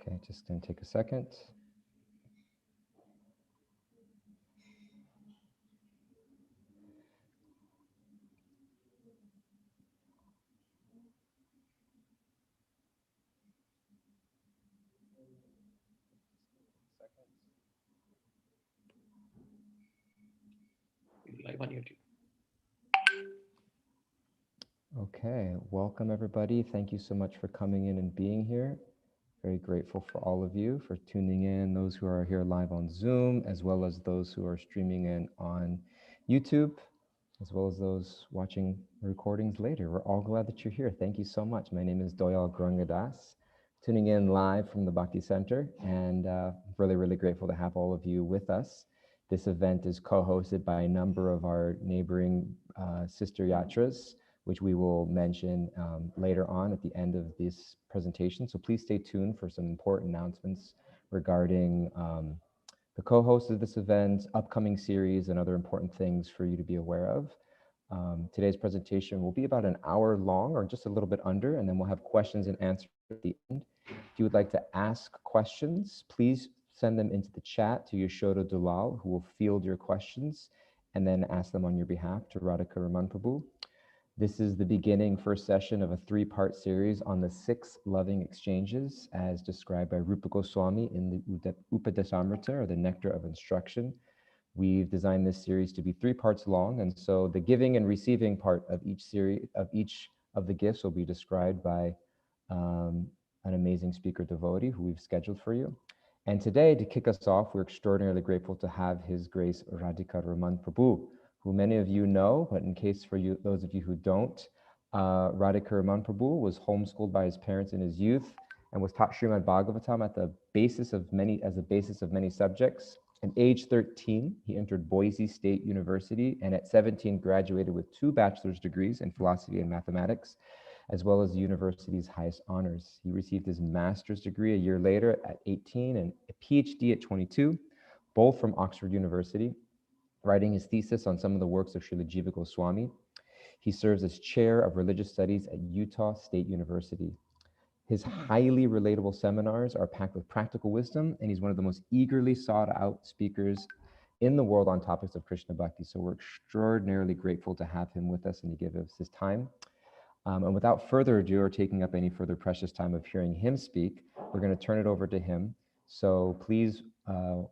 Okay, just going to take a second. Live on YouTube. Okay, welcome everybody. Thank you so much for coming in and being here. Very grateful for all of you for tuning in, those who are here live on Zoom, as well as those who are streaming in on YouTube, as well as those watching recordings later. We're all glad that you're here. Thank you so much. My name is Doyal Grangadas, tuning in live from the Bhakti Center, and really grateful to have all of you with us. This event is co-hosted by a number of our neighboring sister yatras, which we will mention later on at the end of this presentation. So please stay tuned for some important announcements regarding the co-host of this event, upcoming series, and other important things for you to be aware of. Today's presentation will be about an hour long or just a little bit under, and then we'll have questions and answers at the end. If you would like to ask questions, please send them into the chat to Yashoda Dulal, who will field your questions and then ask them on your behalf to Radhika Raman Prabhu. This is the beginning first session of a three-part series on the 6 loving exchanges as described by Rupa Gosvami in the Upadesamrita, or the Nectar of Instruction. We've designed this series to be 3 parts long, and so the giving and receiving part of each series, of each of the gifts, will be described by an amazing speaker devotee who we've scheduled for you. And today, to kick us off, we're extraordinarily grateful to have His Grace Radhika Raman Prabhu, who many of you know, but in case for you, those of you who don't, Radhika Raman Prabhu was homeschooled by his parents in his youth and was taught Srimad Bhagavatam as the basis of many subjects. At age 13, he entered Boise State University, and at 17 graduated with 2 bachelor's degrees in philosophy and mathematics, as well as the university's highest honors. He received his master's degree a year later at 18 and a PhD at 22, both from Oxford University, writing his thesis on some of the works of Srila Jiva Goswami. He serves as chair of religious studies at Utah State University. His highly relatable seminars are packed with practical wisdom, and he's one of the most eagerly sought out speakers in the world on topics of Krishna Bhakti. So we're extraordinarily grateful to have him with us and to give us his time. And without further ado, or taking up any further precious time of hearing him speak, we're going to turn it over to him. So please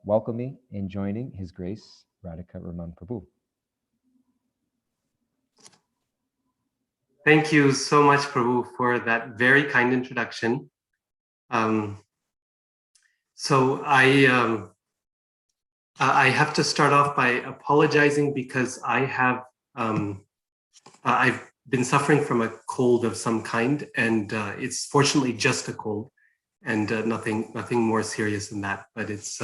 welcome me in joining His Grace Radhika Raman Prabhu. Thank you so much, Prabhu, for that very kind introduction. So I have to start off by apologizing because I've been suffering from a cold of some kind, and it's fortunately just a cold, and nothing more serious than that. But it's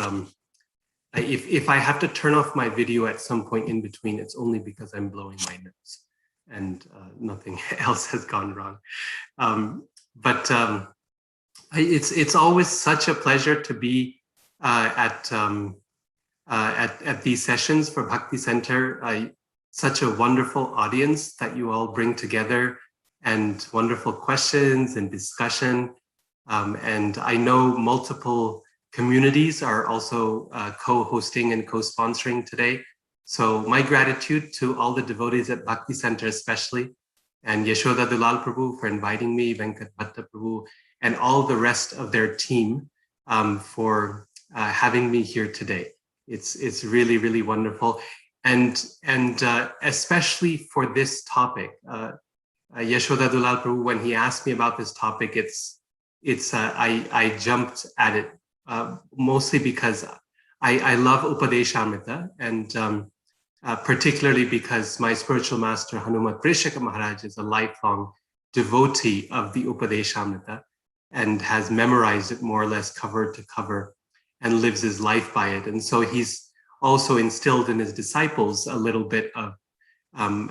if I have to turn off my video at some point in between, it's only because I'm blowing my nose, and nothing else has gone wrong. It's always such a pleasure to be at these sessions for Bhakti Center. Such a wonderful audience that you all bring together, and wonderful questions and discussion. And I know multiple communities are also co-hosting and co-sponsoring today. So my gratitude to all the devotees at Bhakti Center especially, and Yashoda Dulal Prabhu for inviting me, Venkat Bhatta Prabhu, and all the rest of their team for having me here today. It's really wonderful. And especially for this topic, Yashoda Dulal Prabhu, when he asked me about this topic, I jumped at it, mostly because I love Upadeshamrita, and particularly because my spiritual master Hanumat Prishaka Maharaj is a lifelong devotee of the Upadeshamrita and has memorized it more or less cover to cover and lives his life by it. And so he's also instilled in his disciples a little bit of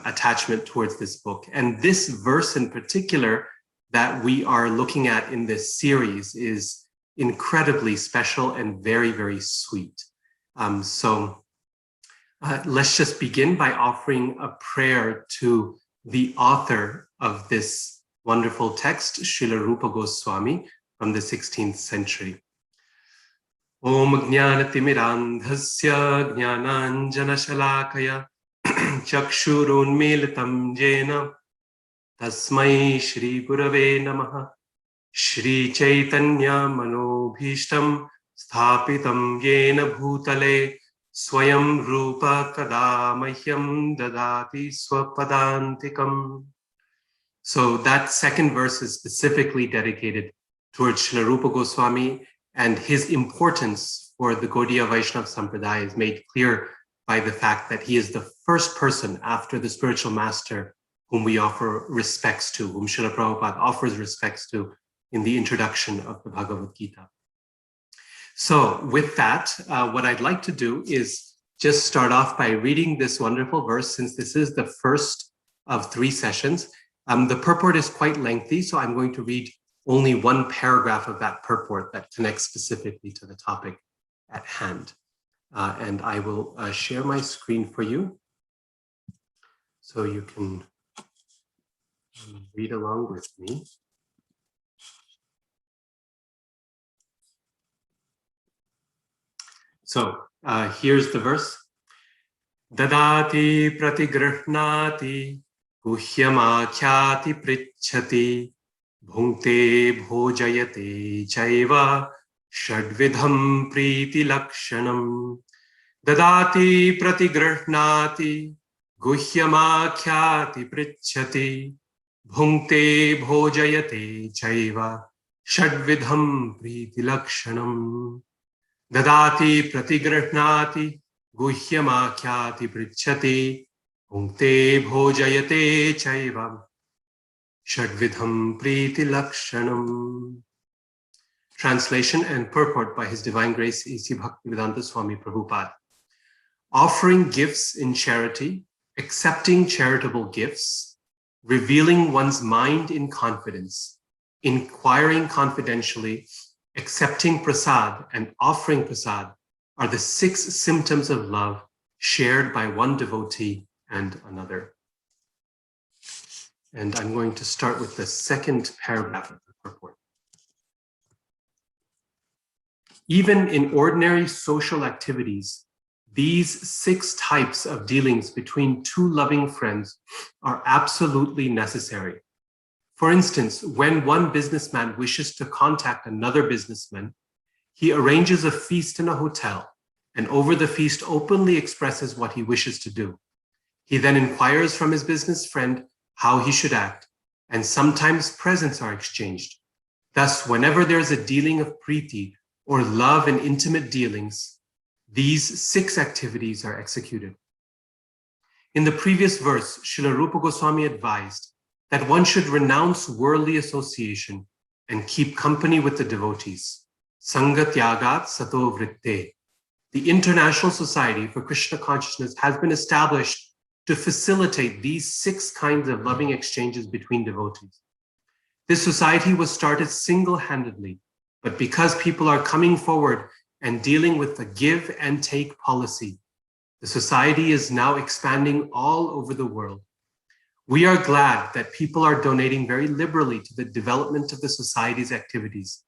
attachment towards this book. And this verse in particular that we are looking at in this series is incredibly special and very sweet. So let's just begin by offering a prayer to the author of this wonderful text, Srila Rupa Goswami from the 16th century. Om Jnanatimirandhasya Jnananjanashalakaya Chakshurunmilitam Jena Tasmai Shri Gurave Namaha Shri Chaitanya Manobhishtam Sthapitam Yena Bhutale Swayam Rupa Kadamahyam Dadati Swapadantikam. So that second verse is specifically dedicated towards Srila Rupa Goswami, and his importance for the Gaudiya Vaishnava Sampradaya is made clear by the fact that he is the first person after the spiritual master whom we offer respects to, whom Srila Prabhupada offers respects to in the introduction of the Bhagavad Gita. So with that, what I'd like to do is just start off by reading this wonderful verse, since this is the first of 3 sessions. The purport is quite lengthy, so I'm going to read only one paragraph of that purport that connects specifically to the topic at hand. And I will share my screen for you so you can read along with me. So here's the verse. Dadati pratigrihnati guhyamakyati pritchati bhunkte bhojayate chaiva shadvidham priti lakshanam. Dadati pratigrihnati guhyamakyati pritchati bhunkte bhojayate chaiva shadvidham priti lakshanam. Dadati pratigrihnati guhyamakyati pritchati bhunkte bhojayate chaiva shadvidham priti lakshanam. Translation and purport by His Divine Grace A.C. Bhaktivedanta Swami Prabhupada. Offering gifts in charity, accepting charitable gifts, revealing one's mind in confidence, inquiring confidentially, accepting prasad and offering prasad are the 6 symptoms of love shared by one devotee and another. And I'm going to start with the second paragraph of the purport. Even in ordinary social activities, these 6 types of dealings between 2 loving friends are absolutely necessary. For instance, when one businessman wishes to contact another businessman, he arranges a feast in a hotel and over the feast openly expresses what he wishes to do. He then inquires from his business friend how he should act, and sometimes presents are exchanged. Thus, whenever there is a dealing of priti or love and intimate dealings, these 6 activities are executed. In the previous verse, Srila Rupa Goswami advised that one should renounce worldly association and keep company with the devotees. Sangha Tyagat Sato Vritte. The International Society for Krishna Consciousness has been established to facilitate these 6 kinds of loving exchanges between devotees. This society was started single-handedly, but because people are coming forward and dealing with the give and take policy, the society is now expanding all over the world. We are glad that people are donating very liberally to the development of the society's activities,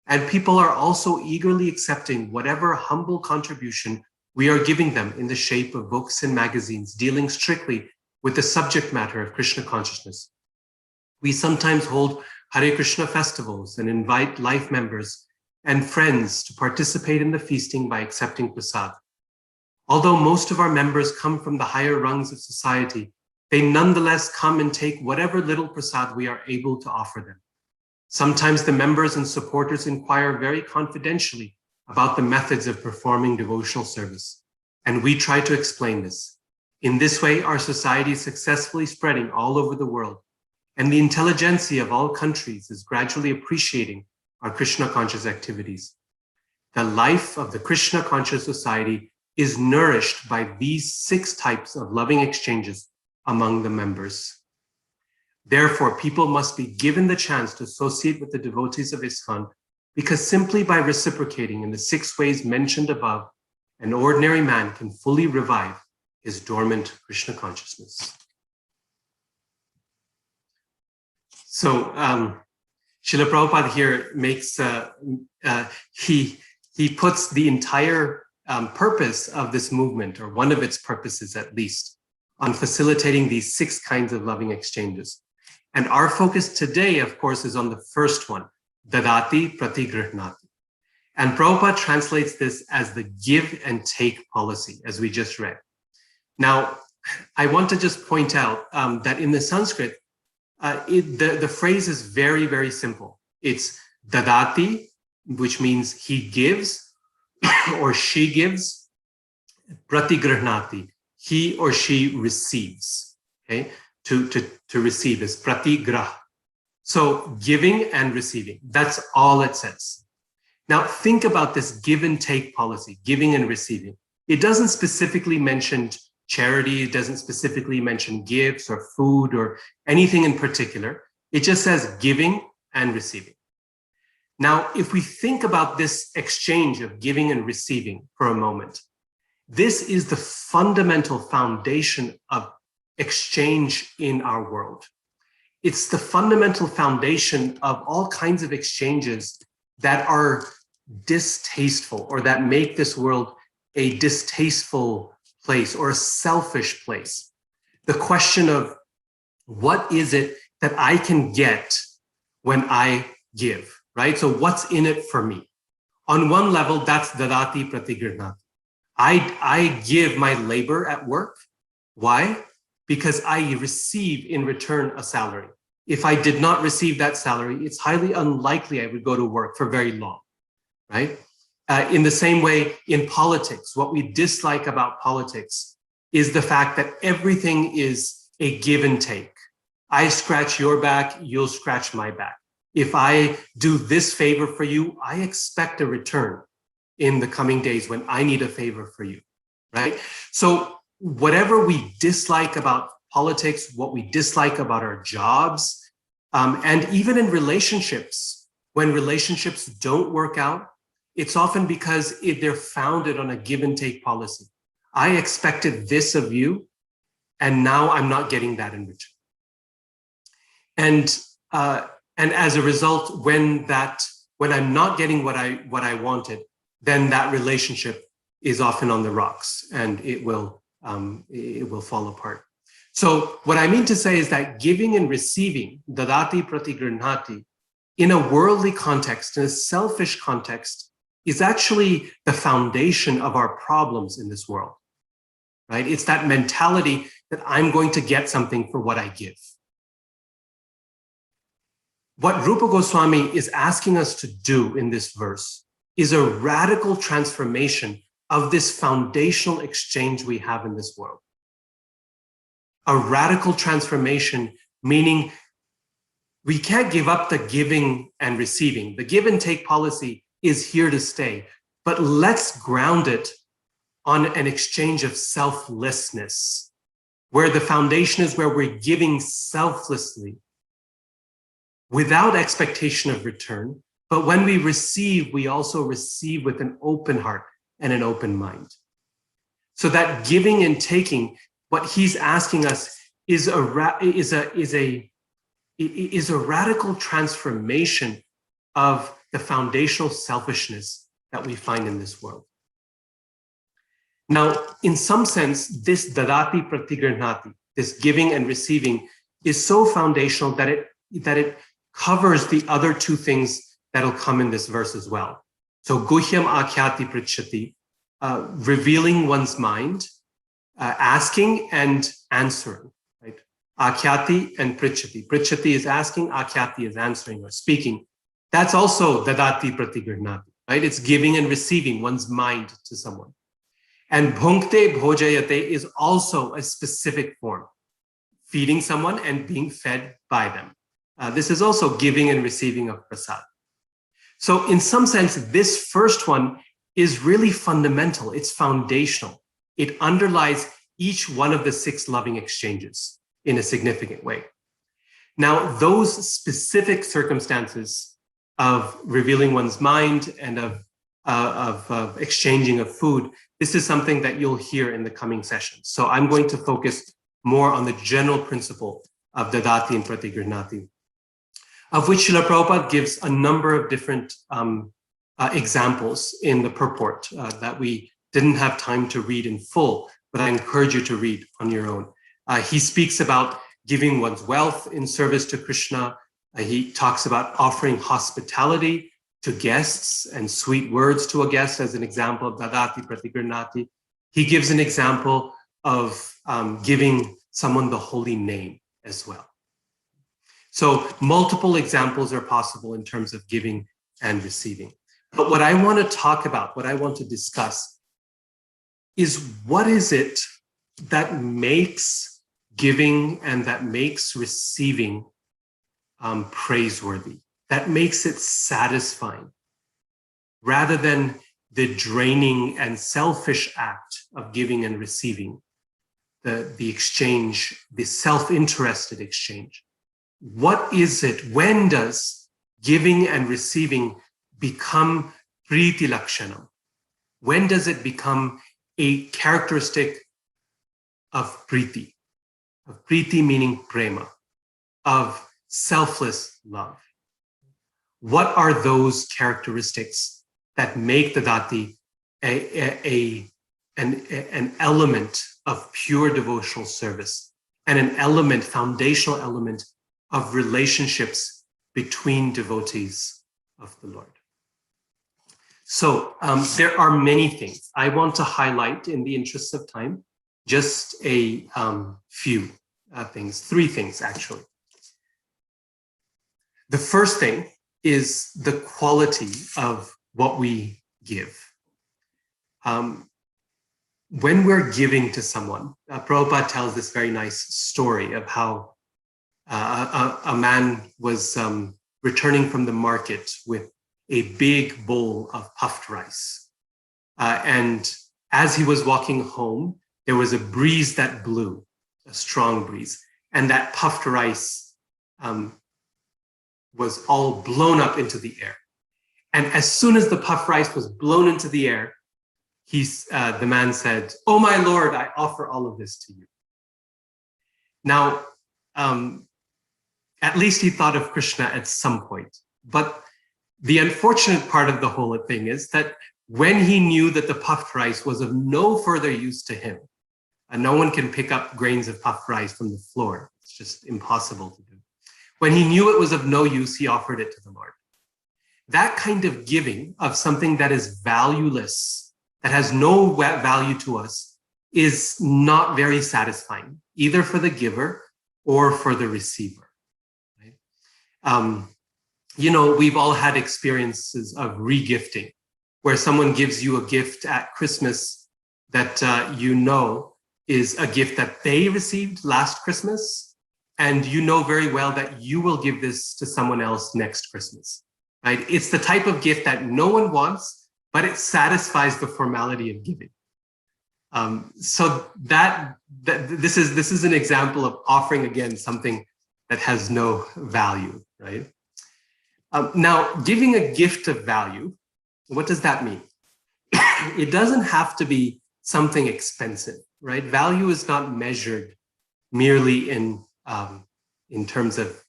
and people are also eagerly accepting whatever humble contribution we are giving them in the shape of books and magazines dealing strictly with the subject matter of Krishna consciousness. We sometimes hold Hare Krishna festivals and invite life members and friends to participate in the feasting by accepting prasad. Although most of our members come from the higher rungs of society, they nonetheless come and take whatever little prasad we are able to offer them. Sometimes the members and supporters inquire very confidentially about the methods of performing devotional service, and we try to explain this. In this way, our society is successfully spreading all over the world, and the intelligentsia of all countries is gradually appreciating our Krishna conscious activities. The life of the Krishna conscious society is nourished by these 6 types of loving exchanges among the members. Therefore, people must be given the chance to associate with the devotees of ISKCON, because simply by reciprocating in the 6 ways mentioned above, an ordinary man can fully revive his dormant Krishna consciousness. So Srila Prabhupada here makes, he he puts the entire purpose of this movement, or one of its purposes at least, on facilitating these 6 kinds of loving exchanges. And our focus today, of course, is on the first one, dadati pratigrihnati. And Prabhupada translates this as the give and take policy, as we just read. Now, I want to just point out that in the Sanskrit, the phrase is very, very simple. It's dadati, which means he gives or she gives, pratigrihnati, he or she receives. Okay, to receive is pratigrah. So giving and receiving, that's all it says. Now think about this give and take policy, giving and receiving. It doesn't specifically mention charity, it doesn't specifically mention gifts or food or anything in particular. It just says giving and receiving. Now, if we think about this exchange of giving and receiving for a moment, this is the fundamental foundation of exchange in our world. It's the fundamental foundation of all kinds of exchanges that are distasteful or that make this world a distasteful place or a selfish place. The question of what is it that I can get when I give, right? So what's in it for me? On one level, that's dadati pratigrihnati. I give my labor at work. Why? Because I receive in return a salary. If I did not receive that salary, it's highly unlikely I would go to work for very long, right? In the same way, in politics, what we dislike about politics is the fact that everything is a give and take. I scratch your back, you'll scratch my back. If I do this favor for you, I expect a return in the coming days when I need a favor for you, right? So whatever we dislike about politics, what we dislike about our jobs, and even in relationships, when relationships don't work out, it's often because they're founded on a give and take policy. I expected this of you, and now I'm not getting that in return. And as a result, when I'm not getting what I wanted, then that relationship is often on the rocks, and it will fall apart. So what I mean to say is that giving and receiving, dadati pratigrihnati, in a worldly context, in a selfish context, is actually the foundation of our problems in this world, right? It's that mentality that I'm going to get something for what I give. What Rupa Gosvami is asking us to do in this verse is a radical transformation of this foundational exchange we have in this world. A radical transformation, meaning we can't give up the giving and receiving. The give and take policy is here to stay, but let's ground it on an exchange of selflessness, where the foundation is where we're giving selflessly, without expectation of return. But when we receive, we also receive with an open heart and an open mind. So that giving and taking, what he's asking us is a radical transformation of the foundational selfishness that we find in this world. Now, in some sense, this dadati pratigrihnati, this giving and receiving, is so foundational that it covers the other two things that'll come in this verse as well. So guhyam akhyati pritchati, revealing one's mind, asking and answering, right? Akhyati and pritchati. Pritchati is asking, akhyati is answering or speaking. That's also dadati pratigrihnati, right? It's giving and receiving one's mind to someone. And bhunkte bhojayate is also a specific form, feeding someone and being fed by them. This is also giving and receiving of prasad. So in some sense, this first one is really fundamental. It's foundational. It underlies each one of the 6 loving exchanges in a significant way. Now, those specific circumstances of revealing one's mind and of exchanging of food, this is something that you'll hear in the coming sessions. So I'm going to focus more on the general principle of dadati and pratigrihnati, of which Srila Prabhupada gives a number of different examples in the purport that we didn't have time to read in full, but I encourage you to read on your own. He speaks about giving one's wealth in service to Krishna. He talks about offering hospitality to guests and sweet words to a guest as an example of dadati pratigranati. He gives an example of giving someone the holy name as well. So multiple examples are possible in terms of giving and receiving. But what I want to talk about, what I want to discuss is what is it that makes giving and that makes receiving praiseworthy, that makes it satisfying, rather than the draining and selfish act of giving and receiving, the exchange, the self-interested exchange. What is it? When does giving and receiving become priti lakshanam? When does it become a characteristic of priti meaning prema, of selfless love? What are those characteristics that make the dati an element of pure devotional service and an element, foundational element of relationships between devotees of the Lord? So there are many things. I want to highlight, in the interest of time, just a few things, 3 things actually. The first thing is the quality of what we give. When we're giving to someone, Prabhupada tells this very nice story of how a man was returning from the market with a big bowl of puffed rice. And as he was walking home, there was a breeze that blew, a strong breeze, and that puffed rice was all blown up into the air. And as soon as the puffed rice was blown into the air, the man said, "Oh my Lord, I offer all of this to you." Now, at least he thought of Krishna at some point. But the unfortunate part of the whole thing is that when he knew that the puffed rice was of no further use to him, and no one can pick up grains of puffed rice from the floor, it's just impossible to do. When he knew it was of no use, he offered it to the Lord. That kind of giving of something that is valueless, that has no value to us, is not very satisfying, either for the giver or for the receiver. Right? We've all had experiences of regifting, where someone gives you a gift at Christmas that is a gift that they received last Christmas, and you know very well that you will give this to someone else next Christmas. Right? It's the type of gift that no one wants, but it satisfies the formality of giving. So this is an example of offering, again, something that has no value, right? Now, giving a gift of value, what does that mean? It doesn't have to be something expensive, right? Value is not measured merely in terms of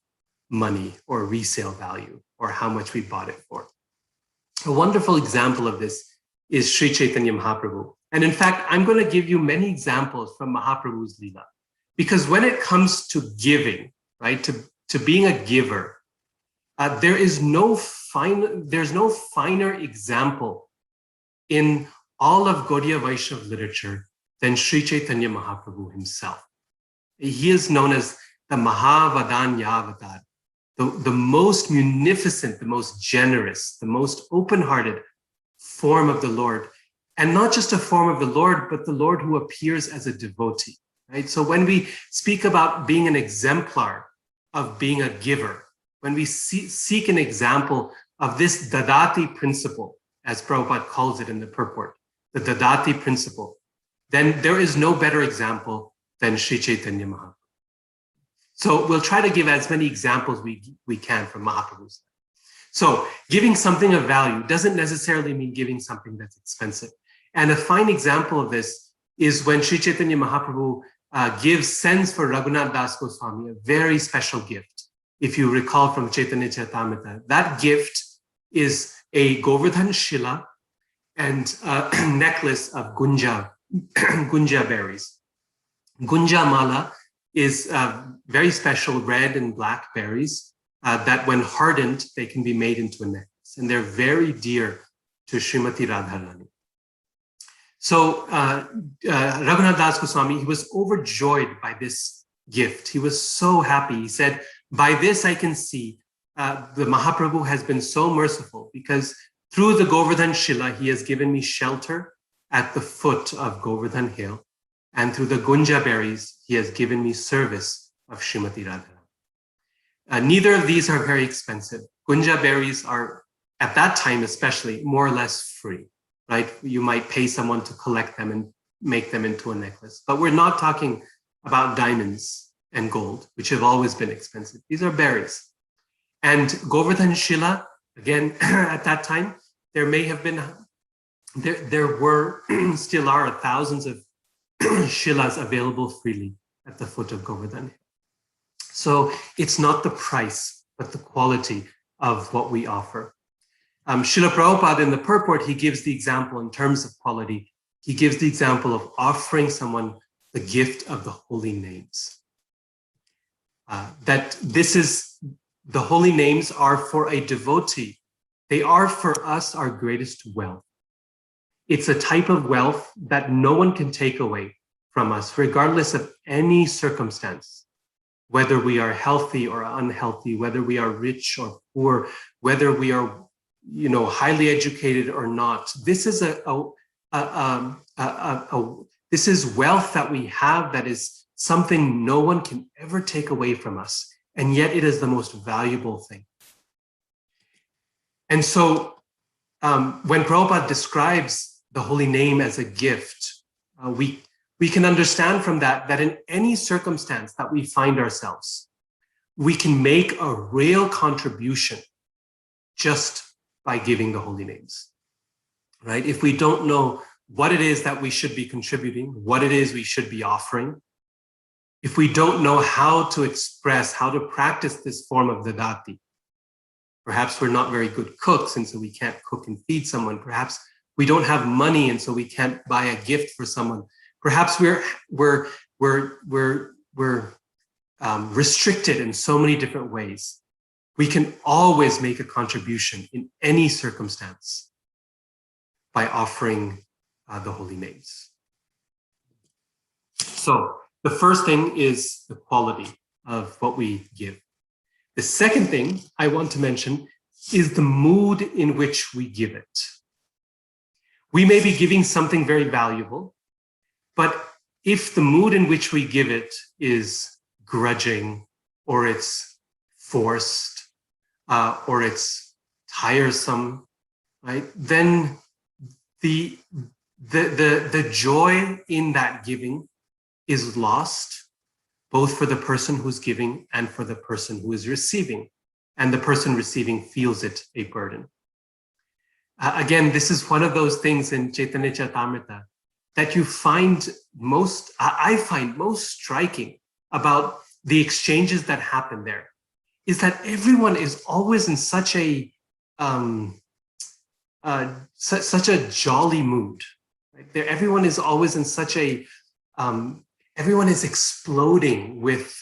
money or resale value or how much we bought it for. A wonderful example of this is Sri Chaitanya Mahaprabhu. And in fact, I'm going to give you many examples from Mahaprabhu's Leela, because when it comes to giving, right, to being a giver, there's no finer example in all of Gaudiya Vaishnava literature than Sri Chaitanya Mahaprabhu himself. He is known as the Mahavadanyavatar, the most munificent, the most generous, the most open-hearted form of the Lord. And not just a form of the Lord, but the Lord who appears as a devotee, right? So when we speak about being an exemplar of being a giver, when we seek an example of this dadati principle, as Prabhupada calls it in the purport, the dadati principle, then there is no better example than Sri Chaitanya Mahaprabhu. So we'll try to give as many examples we can from Mahaprabhu's. So giving something of value doesn't necessarily mean giving something that's expensive. And a fine example of this is when Sri Chaitanya Mahaprabhu sends for Raghunath Das Goswami a very special gift. If you recall from Chaitanya Charitamrita, that gift is a Govardhan Shila and a necklace of gunja berries. Gunja mala is very special red and black berries that when hardened, they can be made into a necklace. And they're very dear to Srimati Radharani. So Raghunath Das Goswami, he was overjoyed by this gift. He was so happy. He said, by this I can see the Mahaprabhu has been so merciful, because through the Govardhan Shila, he has given me shelter at the foot of Govardhan Hill. And through the Gunja berries, he has given me service of Srimati Radha. Neither of these are very expensive. Gunja berries are, at that time especially, more or less free, right? You might pay someone to collect them and make them into a necklace. But we're not talking about diamonds and gold, which have always been expensive. These are berries. And Govardhan Shila, again, at that time, there may have been, there were, still are thousands of Shilas available freely at the foot of Govardhan. So it's not the price, but the quality of what we offer. Srila Prabhupada in the purport, he gives the example in terms of quality. He gives the example of offering someone the gift of the holy names. That this is, the holy names are for a devotee. They are for us our greatest wealth. It's a type of wealth that no one can take away from us, regardless of any circumstance, whether we are healthy or unhealthy, whether we are rich or poor, whether we are, highly educated or not. This is this is wealth that we have that is something no one can ever take away from us, and yet it is the most valuable thing. And so when Prabhupada describes the holy name as a gift, we can understand from that in any circumstance that we find ourselves, we can make a real contribution just by giving the holy names, right? If we don't know what it is that we should be contributing, what it is we should be offering, if we don't know how to express, how to practice this form of dadati, perhaps we're not very good cooks, and so we can't cook and feed someone. Perhaps we don't have money, and so we can't buy a gift for someone. Perhaps we're restricted in so many different ways. We can always make a contribution in any circumstance by offering the holy names. So the first thing is the quality of what we give. The second thing I want to mention is the mood in which we give it. We may be giving something very valuable, but if the mood in which we give it is grudging, or it's forced, or it's tiresome, right? Then the joy in that giving is lost, both for the person who's giving and for the person who is receiving. And the person receiving feels it a burden. Again, this is one of those things in Chaitanya Charitamrita that you find I find most striking about the exchanges that happen there, is that everyone is always in such a jolly mood. Right? Everyone is always in such a everyone is exploding with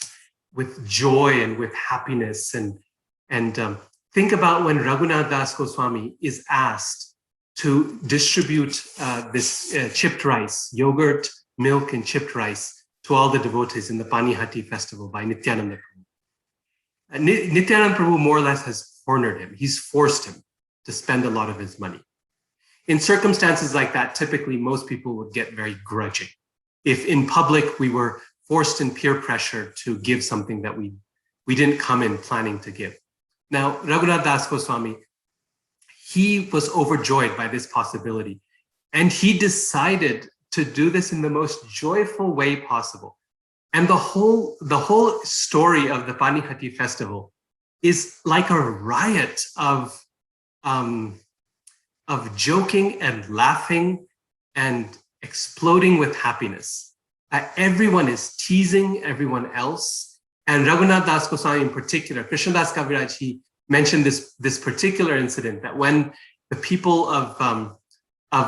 joy and with happiness. And think about when Raghunath Das Goswami is asked to distribute this chipped rice, yogurt, milk, and chipped rice to all the devotees in the Panihati festival by Nityananda Prabhu. Nityananda Prabhu more or less has cornered him. He's forced him to spend a lot of his money. In circumstances like that, typically most people would get very grudging. If in public we were forced in peer pressure to give something that we didn't come in planning to give. Now, Raghunath Das Goswami, he was overjoyed by this possibility, and he decided to do this in the most joyful way possible. And the whole story of the Panihati festival is like a riot of joking and laughing and exploding with happiness. Everyone is teasing everyone else. And Raghunath Das Goswami in particular, Krishnadas Kaviraj, he mentioned this particular incident, that when the people of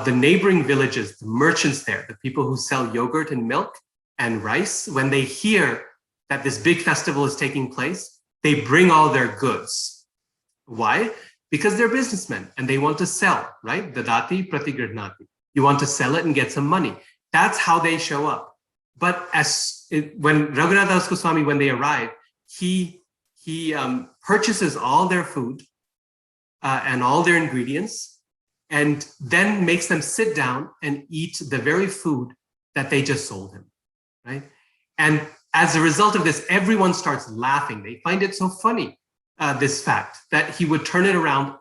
the neighboring villages, the merchants there, the people who sell yogurt and milk and rice, when they hear that this big festival is taking place, they bring all their goods. Why? Because they're businessmen and they want to sell, right? Dadati pratigrihnati. You want to sell it and get some money. That's how they show up. But when Raghunath Das Goswami, when they arrive, he purchases all their food and all their ingredients, and then makes them sit down and eat the very food that they just sold him, right? And as a result of this, everyone starts laughing. They find it so funny, this fact, that he would turn it around.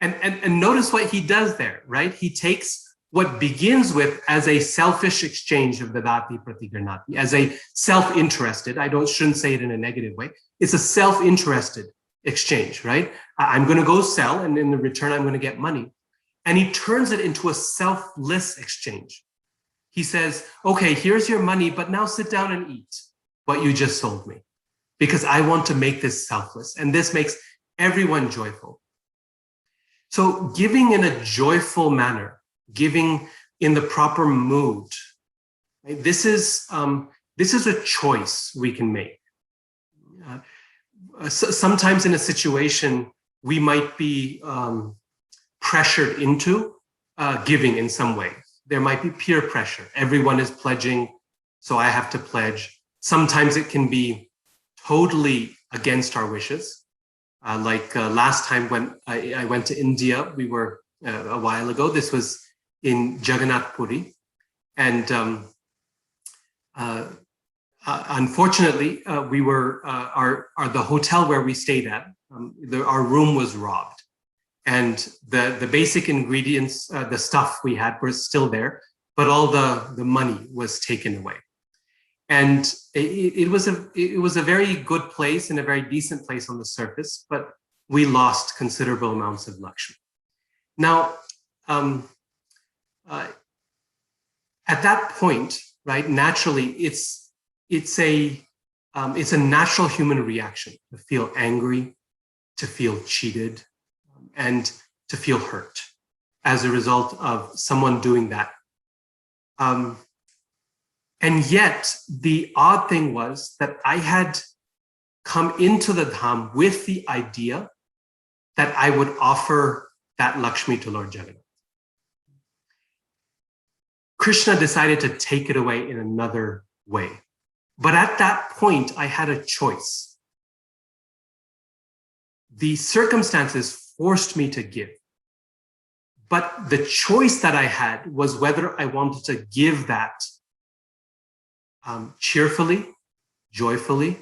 And notice what he does there, right? He takes what begins with as a selfish exchange of Dadati Pratigrihnati, as a self-interested, shouldn't say it in a negative way, it's a self-interested exchange, right? I'm going to go sell, and in the return, I'm going to get money. And he turns it into a selfless exchange. He says, okay, here's your money, but now sit down and eat what you just sold me, because I want to make this selfless. And this makes everyone joyful. So giving in a joyful manner, giving in the proper mood, right? This is a choice we can make. Sometimes in a situation, we might be pressured into giving in some way. There might be peer pressure. Everyone is pledging, so I have to pledge. Sometimes it can be totally against our wishes. Like last time when I went to India, we were a while ago. This was in Jagannath Puri. And unfortunately, we were, the hotel where we stayed at, our room was robbed. And the basic ingredients, the stuff we had were still there, but all the money was taken away. And it was a very good place and a very decent place on the surface, but we lost considerable amounts of Lakshmi. Now, at that point, right, naturally, it's a natural human reaction to feel angry, to feel cheated, and to feel hurt as a result of someone doing that. And yet, the odd thing was that I had come into the Dham with the idea that I would offer that Lakshmi to Lord Jagannath. Krishna decided to take it away in another way. But at that point, I had a choice. The circumstances forced me to give. But the choice that I had was whether I wanted to give that cheerfully, joyfully.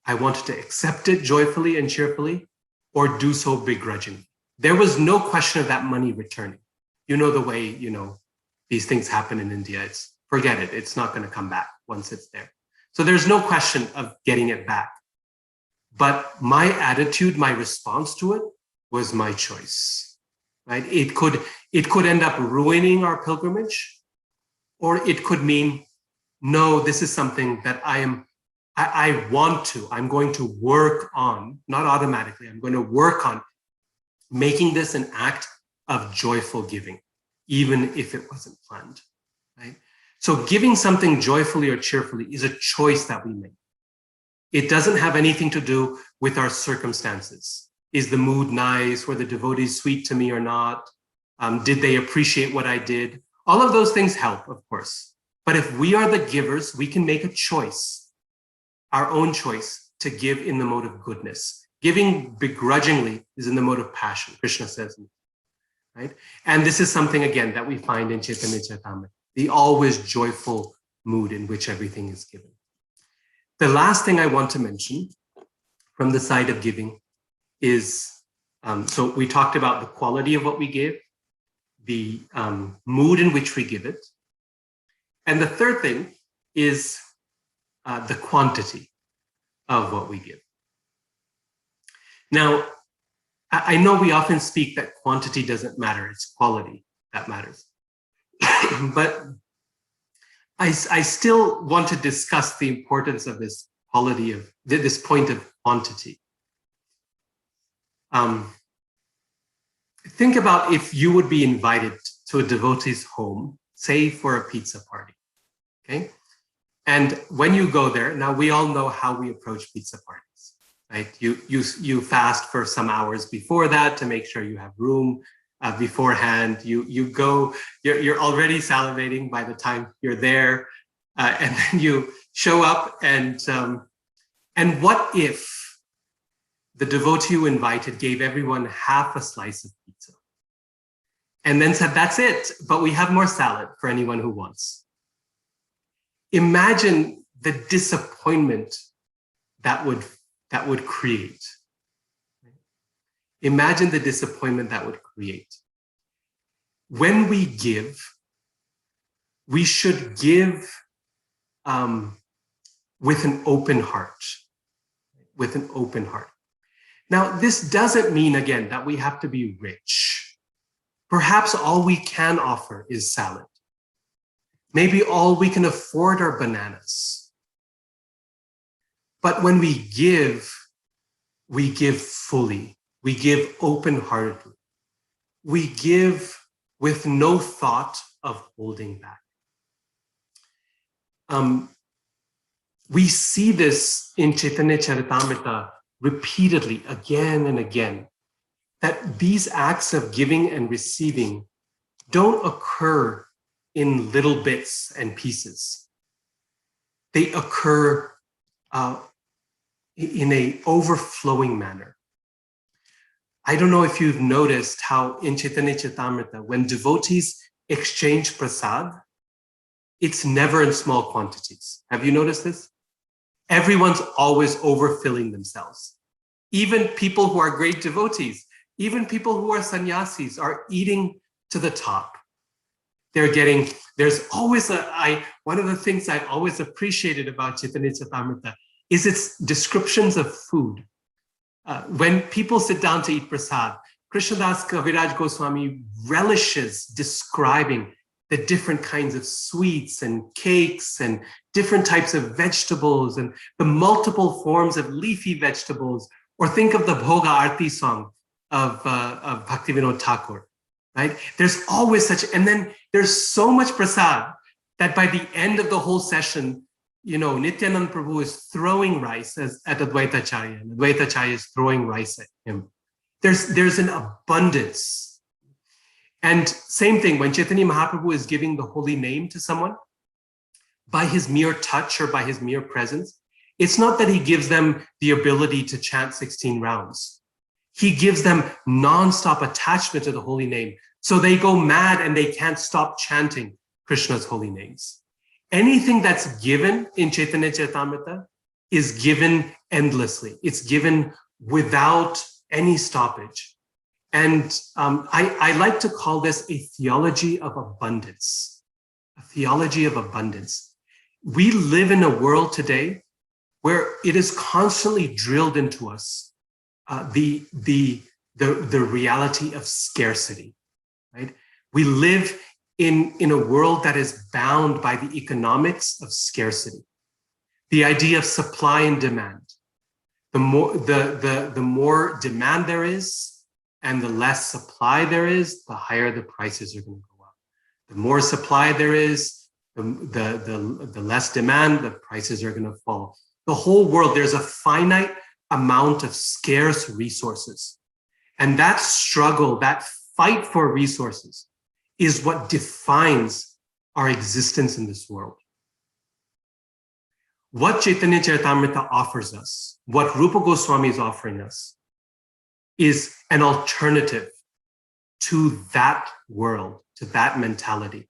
I wanted to accept it joyfully and cheerfully, or do so begrudgingly. There was no question of that money returning. You know the way, these things happen in India. Forget it. It's not going to come back once it's there. So there's no question of getting it back. But my attitude, my response to it was my choice, right? It could end up ruining our pilgrimage, or it could mean, no, this is something that I'm going to work on, not automatically, I'm going to work on making this an act of joyful giving, even if it wasn't planned, right? So giving something joyfully or cheerfully is a choice that we make. It doesn't have anything to do with our circumstances. Is the mood nice? Were the devotees sweet to me or not? Did they appreciate what I did? All of those things help, of course. But if we are the givers, we can make a choice, our own choice, to give in the mode of goodness. Giving begrudgingly is in the mode of passion, Krishna says, right? And this is something, again, that we find in Chaitanya Charitamrita, the always joyful mood in which everything is given. The last thing I want to mention from the side of giving is, so we talked about the quality of what we give, the mood in which we give it. And the third thing is the quantity of what we give. Now, I know we often speak that quantity doesn't matter, it's quality that matters. But I still want to discuss the importance of this quality of this point of quantity. think about if you would be invited to a devotee's home, say for a pizza party, okay? And when you go there, now we all know how we approach pizza parties, right? You fast for some hours before that to make sure you have room beforehand. You go, you're already salivating by the time you're there, and then you show up, and what if the devotee you invited gave everyone half a slice of pizza and then said, that's it, but we have more salad for anyone who wants? Imagine the disappointment that would create. Imagine the disappointment that would create. When we give, we should give with an open heart. With an open heart. Now, this doesn't mean, again, that we have to be rich. Perhaps all we can offer is salad. Maybe all we can afford are bananas. But when we give fully. We give open-heartedly. We give with no thought of holding back. We see this in Chaitanya Charitamrita repeatedly, again and again, that these acts of giving and receiving don't occur in little bits and pieces. They occur in an overflowing manner. I don't know if you've noticed how in Chaitanya Charitamrita, when devotees exchange prasad, it's never in small quantities. Have you noticed this? Everyone's always overfilling themselves. Even people who are great devotees, even people who are sannyasis are eating to the top. There's always one of the things I've always appreciated about Chaitanya Charitamrita is its descriptions of food. When people sit down to eat prasad, Krishnadas Kaviraj Goswami relishes describing the different kinds of sweets and cakes and different types of vegetables and the multiple forms of leafy vegetables. Or think of the Bhoga Arti song of Bhaktivinoda Thakur, right? There's always such, and then there's so much prasad that by the end of the whole session, Nityanand Prabhu is throwing rice at Advaitacharya, and Advaitacharya is throwing rice at him. There's an abundance. And same thing, when Chaitanya Mahaprabhu is giving the holy name to someone, by his mere touch or by his mere presence, it's not that he gives them the ability to chant 16 rounds. He gives them non-stop attachment to the holy name. So they go mad and they can't stop chanting Krishna's holy names. Anything that's given in Chaitanya Charitamrita is given endlessly. It's given without any stoppage. And I like to call this a theology of abundance, a theology of abundance. We live in a world today where it is constantly drilled into us the reality of scarcity, right? We live in a world that is bound by the economics of scarcity, the idea of supply and demand. The more demand there is, and the less supply there is, the higher the prices are going to go up. The more supply there is, the less demand, the prices are going to fall. The whole world, there's a finite amount of scarce resources. And that struggle, that fight for resources is what defines our existence in this world. What Chaitanya Charitamrita offers us, what Rupa Goswami is offering us, is an alternative to that world, to that mentality,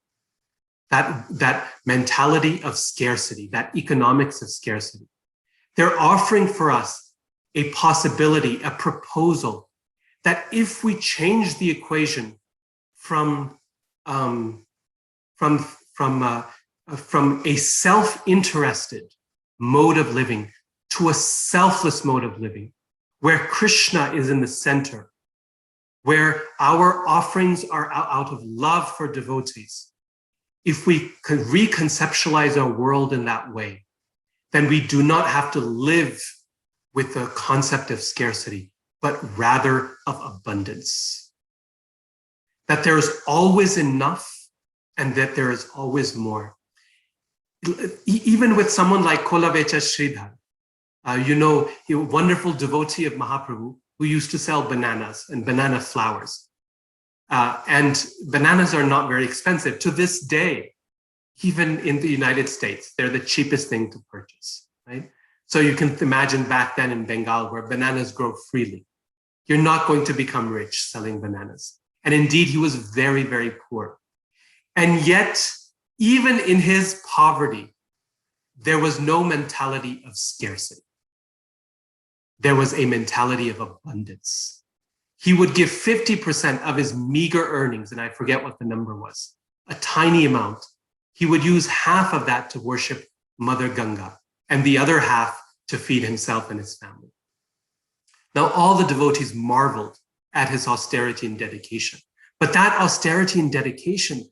that mentality of scarcity, that economics of scarcity. They're offering for us a possibility, a proposal, that if we change the equation from a self-interested mode of living to a selfless mode of living, where Krishna is in the center, where our offerings are out of love for devotees, if we can reconceptualize our world in that way, then we do not have to live with the concept of scarcity, but rather of abundance. that there is always enough and that there is always more. Even with someone like Kolavecha Sridhar, a wonderful devotee of Mahaprabhu who used to sell bananas and banana flowers. And bananas are not very expensive. To this day, even in the United States, they're the cheapest thing to purchase, right? So you can imagine back then in Bengal where bananas grow freely. You're not going to become rich selling bananas. And indeed, he was very, very poor. And yet, even in his poverty, there was no mentality of scarcity. There was a mentality of abundance. He would give 50% of his meager earnings, and I forget what the number was, a tiny amount. He would use half of that to worship Mother Ganga and the other half to feed himself and his family. Now, all the devotees marveled at his austerity and dedication. But that austerity and dedication,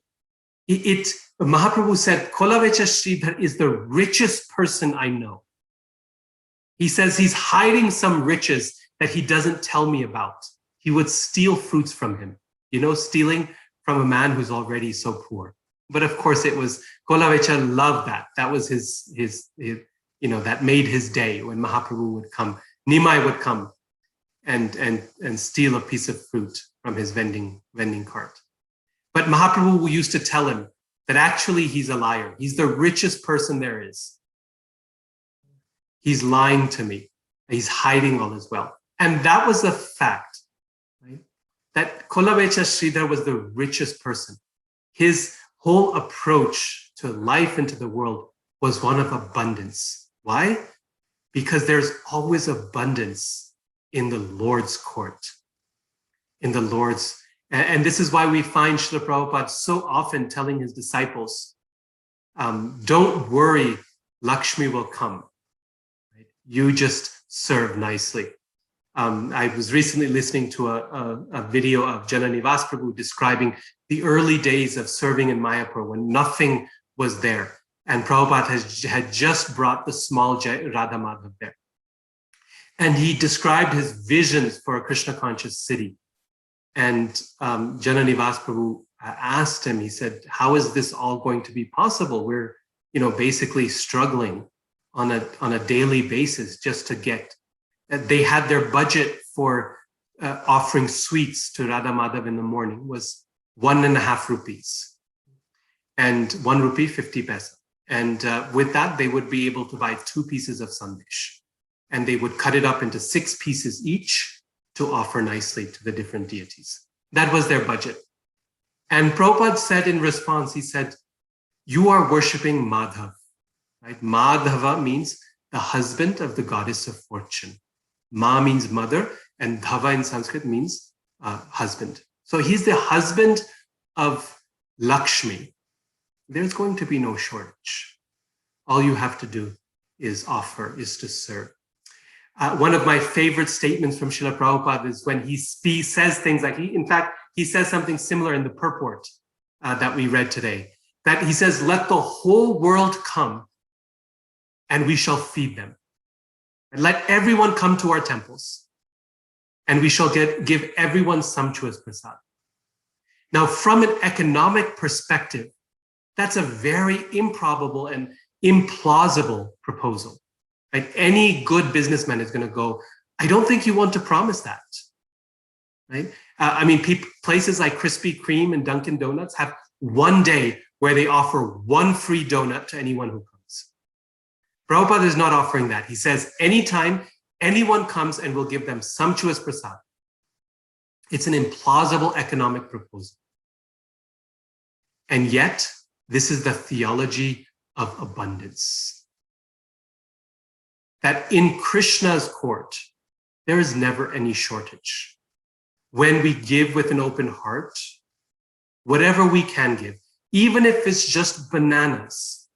Mahaprabhu said, Kolavecha Sridhar is the richest person I know. He says he's hiding some riches that he doesn't tell me about. He would steal fruits from him, stealing from a man who's already so poor. But of course, it was Kolavecha loved that. That was his that made his day when Mahaprabhu would come. Nimai would come and steal a piece of fruit from his vending cart. But Mahaprabhu used to tell him that actually he's a liar. He's the richest person there is. He's lying to me. He's hiding all his wealth. And that was the fact, right? That Kolavecha Sridhar was the richest person. His whole approach to life and to the world was one of abundance. Why? Because there's always abundance in the Lord's court, in the Lord's. And this is why we find Srila Prabhupada so often telling his disciples, don't worry, Lakshmi will come. Right? You just serve nicely. I was recently listening to a video of Jananivas Prabhu describing the early days of serving in Mayapur when nothing was there. And Prabhupada had just brought the small Radha Madhav there. And he described his visions for a Krishna conscious city. And Jananivas Prabhu asked him, he said, how is this all going to be possible? We're, basically struggling on a daily basis just to get. They had their budget for offering sweets to Radha Madhav in the morning was 1.5 rupees. And 1 rupee, 50 paisa. And with that, they would be able to buy 2 pieces of sandesh. And they would cut it up into 6 pieces each to offer nicely to the different deities. That was their budget. And Prabhupada said in response, he said, you are worshiping Madhav. Right? Madhava means the husband of the goddess of fortune. Ma means mother, and Dhava in Sanskrit means husband. So he's the husband of Lakshmi. There's going to be no shortage. All you have to do is to serve. One of my favorite statements from Srila Prabhupada is when he says things like, he says something similar in the purport that we read today, that he says, let the whole world come and we shall feed them. And let everyone come to our temples and we shall give everyone sumptuous prasad. Now, from an economic perspective, that's a very improbable and implausible proposal. Right? Any good businessman is going to go, I don't think you want to promise that. Right? Places like Krispy Kreme and Dunkin' Donuts have one day where they offer 1 free donut to anyone who comes. Prabhupada is not offering that. He says, anytime anyone comes and we'll give them sumptuous prasad. It's an implausible economic proposal. And yet, this is the theology of abundance. That in Krishna's court, there is never any shortage. When we give with an open heart, whatever we can give, even if it's just bananas,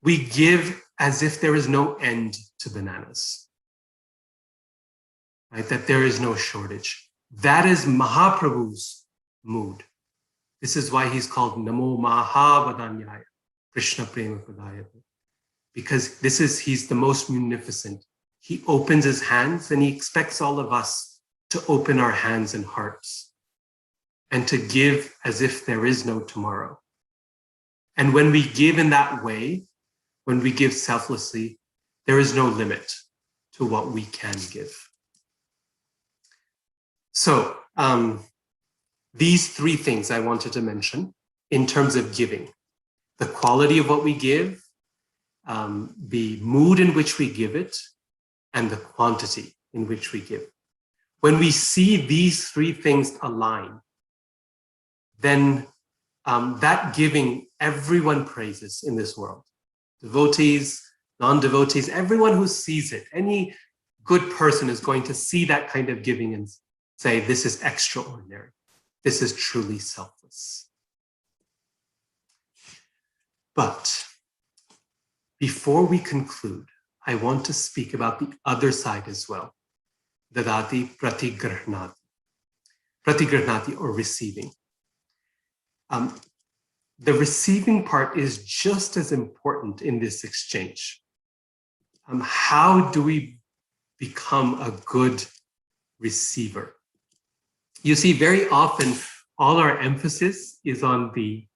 we give as if there is no end to bananas. Right? That there is no shortage. That is Mahaprabhu's mood. This is why he's called Namo Mahavadanyaya, Krishna Prema Pradayate. Because he's the most munificent. He opens his hands and he expects all of us to open our hands and hearts and to give as if there is no tomorrow. And when we give in that way, when we give selflessly, there is no limit to what we can give. So these three things I wanted to mention in terms of giving: the quality of what we give, the mood in which we give it, and the quantity in which we give. When we see these three things align, then that giving everyone praises in this world. Devotees, non-devotees, everyone who sees it, any good person is going to see that kind of giving and say, this is extraordinary. This is truly selfless. But before we conclude, I want to speak about the other side as well. Dadati pratigrahnati. Pratigrahnati, or receiving. The receiving part is just as important in this exchange. How do we become a good receiver? You see, very often, all our emphasis is on the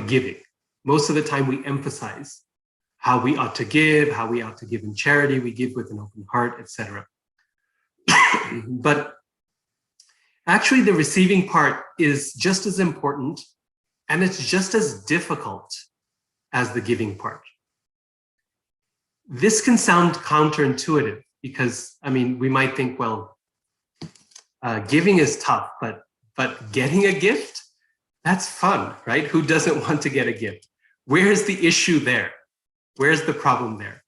giving. Most of the time, we emphasize how we ought to give, how we ought to give in charity, we give with an open heart, etc. But actually, the receiving part is just as important, and it's just as difficult as the giving part. This can sound counterintuitive because, I mean, we might think, well, giving is tough, but getting a gift, that's fun, right? Who doesn't want to get a gift? Where's the issue there? Where's the problem there?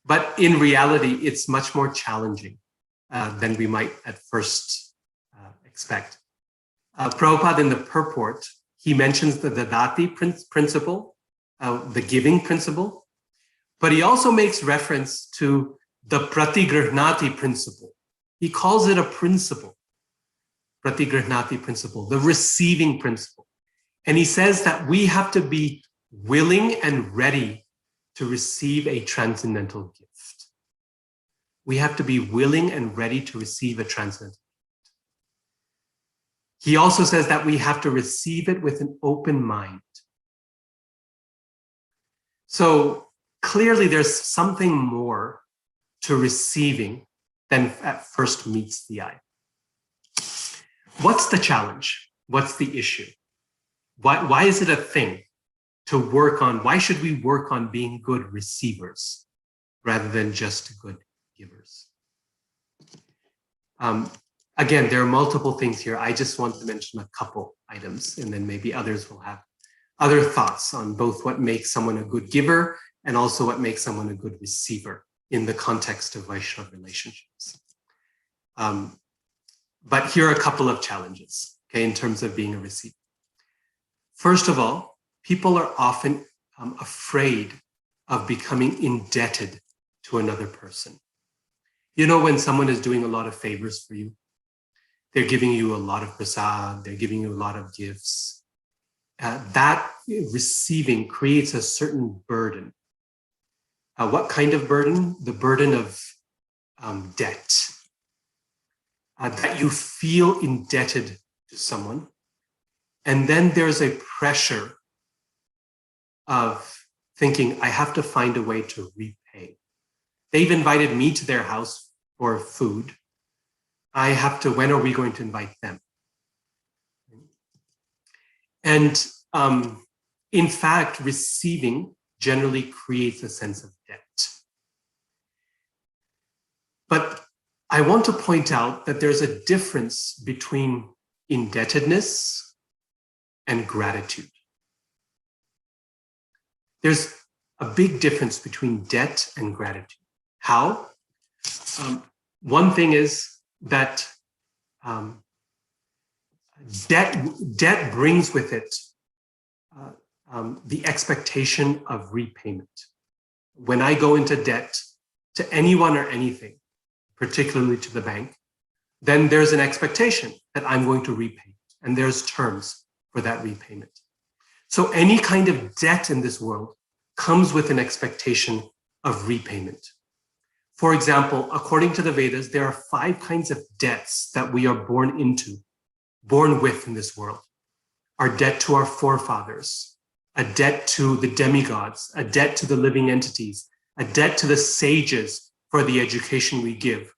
But in reality, it's much more challenging than we might at first expect. Prabhupada, in the purport, he mentions the Dadati principle, the giving principle, but he also makes reference to the Pratigrahnati principle. He calls it a principle, Pratigrahnati principle, the receiving principle. And he says that we have to be willing and ready to receive a transcendental gift. We have to be willing and ready to receive a transcendental gift. He also says that we have to receive it with an open mind. So clearly there's something more to receiving than at first meets the eye. What's the challenge? What's the issue? Why is it a thing to work on? Why should we work on being good receivers rather than just good givers? Again, there are multiple things here. I just want to mention a couple items, and then maybe others will have other thoughts on both what makes someone a good giver and also what makes someone a good receiver in the context of Vaishnava relationships. But here are a couple of challenges, okay, in terms of being a receiver. First of all, people are often afraid of becoming indebted to another person. You know, when someone is doing a lot of favors for you, they're giving you a lot of prasad, they're giving you a lot of gifts. That receiving creates a certain burden. What kind of burden? The burden of debt. That you feel indebted to someone. And then there's a pressure of thinking, I have to find a way to repay. They've invited me to their house for food. I have to, when are we going to invite them? And in fact, receiving generally creates a sense of debt. But I want to point out that there's a difference between indebtedness and gratitude. There's a big difference between debt and gratitude. How? One thing is that debt brings with it the expectation of repayment. When I go into debt to anyone or anything, particularly to the bank, then there's an expectation that I'm going to repay it, and there's terms for that repayment. So any kind of debt in this world comes with an expectation of repayment. For example, according to the Vedas, there are 5 kinds of debts that we are born into born with in this world, our debt to our forefathers, a debt to the demigods, a debt to the living entities, a debt to the sages for the education we give.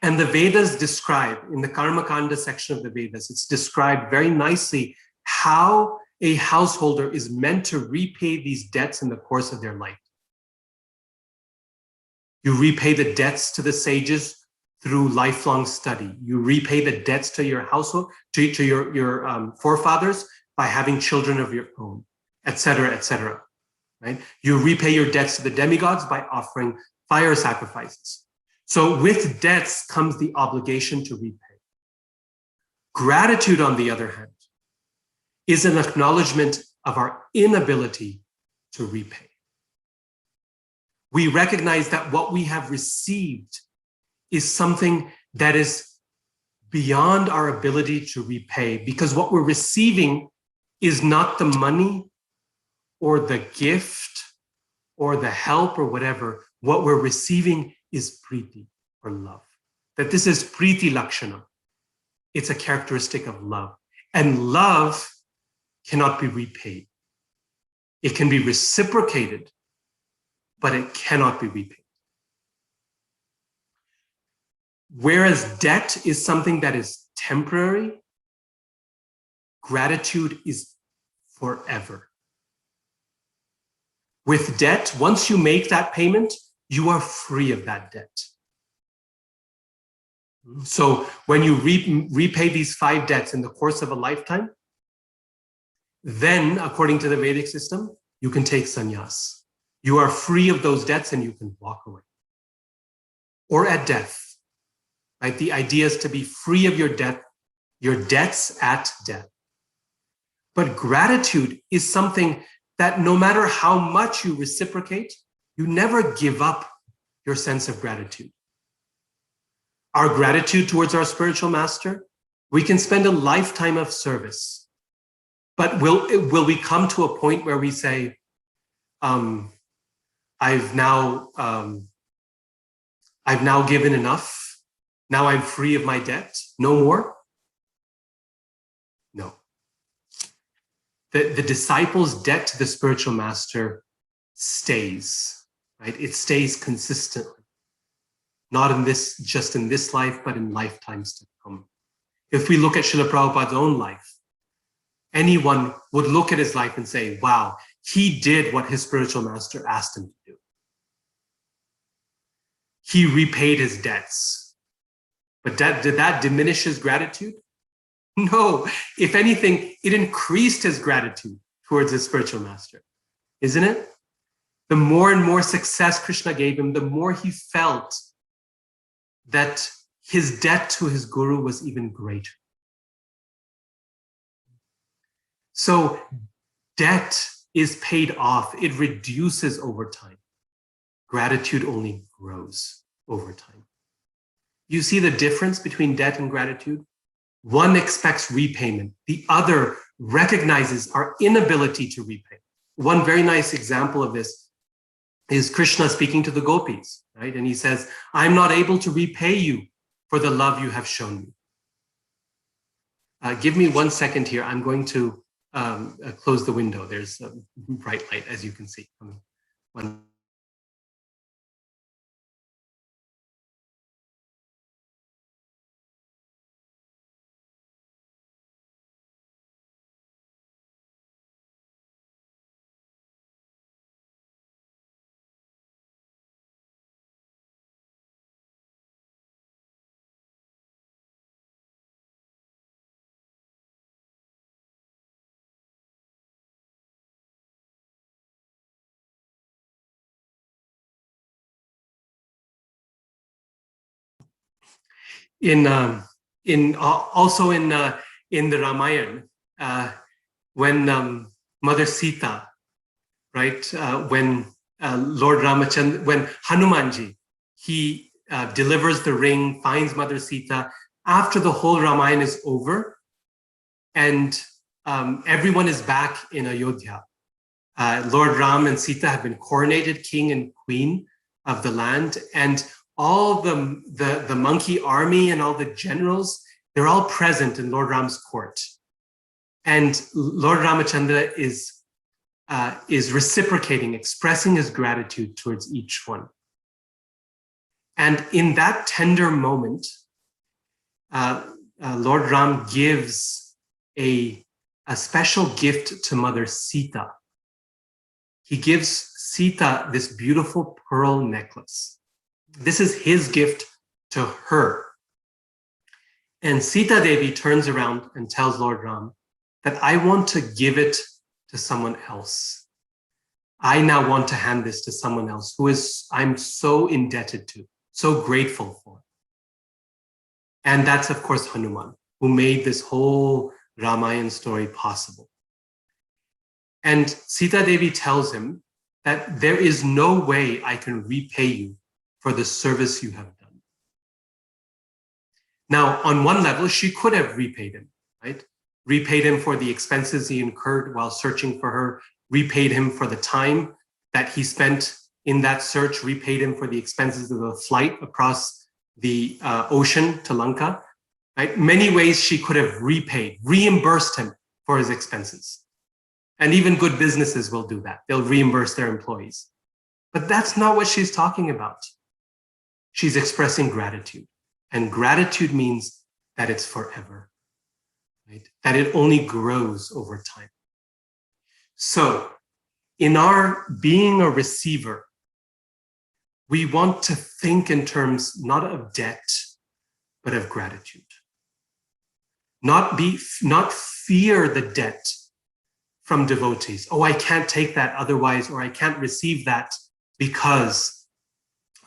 And the Vedas describe, in the Karma Kanda section of the Vedas, it's described very nicely how a householder is meant to repay these debts in the course of their life. You repay the debts to the sages through lifelong study. You repay the debts to your household, to your forefathers by having children of your own, etc., right? You repay your debts to the demigods by offering fire sacrifices. So with debts comes the obligation to repay. Gratitude, on the other hand, is an acknowledgement of our inability to repay. We recognize that what we have received is something that is beyond our ability to repay, because what we're receiving is not the money or the gift or the help or whatever. What we're receiving is priti, or love. That this is priti lakshana. It's a characteristic of love. And love cannot be repaid. It can be reciprocated, but it cannot be repaid. Whereas debt is something that is temporary, gratitude is forever. With debt, once you make that payment, you are free of that debt. So when you repay these 5 debts in the course of a lifetime, then according to the Vedic system, you can take sannyas. You are free of those debts and you can walk away. Or at death, right? The idea is to be free of your debts at death. But gratitude is something that no matter how much you reciprocate, you never give up your sense of gratitude. Our gratitude towards our spiritual master, we can spend a lifetime of service. But will we come to a point where we say, I've now given enough. Now I'm free of my debt. No more? No. The disciple's debt to the spiritual master stays, right? It stays consistently. Not just in this life, but in lifetimes to come. If we look at Srila Prabhupada's own life, anyone would look at his life and say, wow, he did what his spiritual master asked him to do. He repaid his debts. But did that diminish his gratitude? No. If anything, it increased his gratitude towards his spiritual master, isn't it? The more and more success Krishna gave him, the more he felt that his debt to his guru was even greater. So debt is paid off. It reduces over time. Gratitude only grows over time. You see the difference between debt and gratitude? One expects repayment. The other recognizes our inability to repay. One very nice example of this is Krishna speaking to the gopis, right? And he says, I'm not able to repay you for the love you have shown me. Give me 1 second here. I'm going to close the window. There's a bright light, as you can see. Also in the Ramayana, when Mother Sita, right, when Lord Ramachandra, when Hanumanji, he delivers the ring, finds Mother Sita, after the whole Ramayana is over, and everyone is back in Ayodhya. Lord Ram and Sita have been coronated king and queen of the land, and all the monkey army and all the generals, They're all present in Lord Ram's court. And Lord Ramachandra is reciprocating, expressing his gratitude towards each one. And in that tender moment, Lord Ram gives a special gift to Mother Sita. He gives Sita this beautiful pearl necklace. This is his gift to her. And Sita Devi turns around and tells Lord Ram that I want to give it to someone else. I now want to hand this to someone else who I'm so indebted to, so grateful for. And that's, of course, Hanuman, who made this whole Ramayan story possible. And Sita Devi tells him that there is no way I can repay you for the service you have done. Now, on one level, she could have repaid him, right? Repaid him for the expenses he incurred while searching for her, repaid him for the time that he spent in that search, repaid him for the expenses of the flight across the ocean to Lanka, right? Many ways she could have repaid, reimbursed him for his expenses. And even good businesses will do that. They'll reimburse their employees. But that's not what she's talking about. She's expressing gratitude. And gratitude means that it's forever, right? That it only grows over time. So in our being a receiver, we want to think in terms not of debt, but of gratitude. Not fear the debt from devotees. Oh, I can't take that otherwise, or I can't receive that because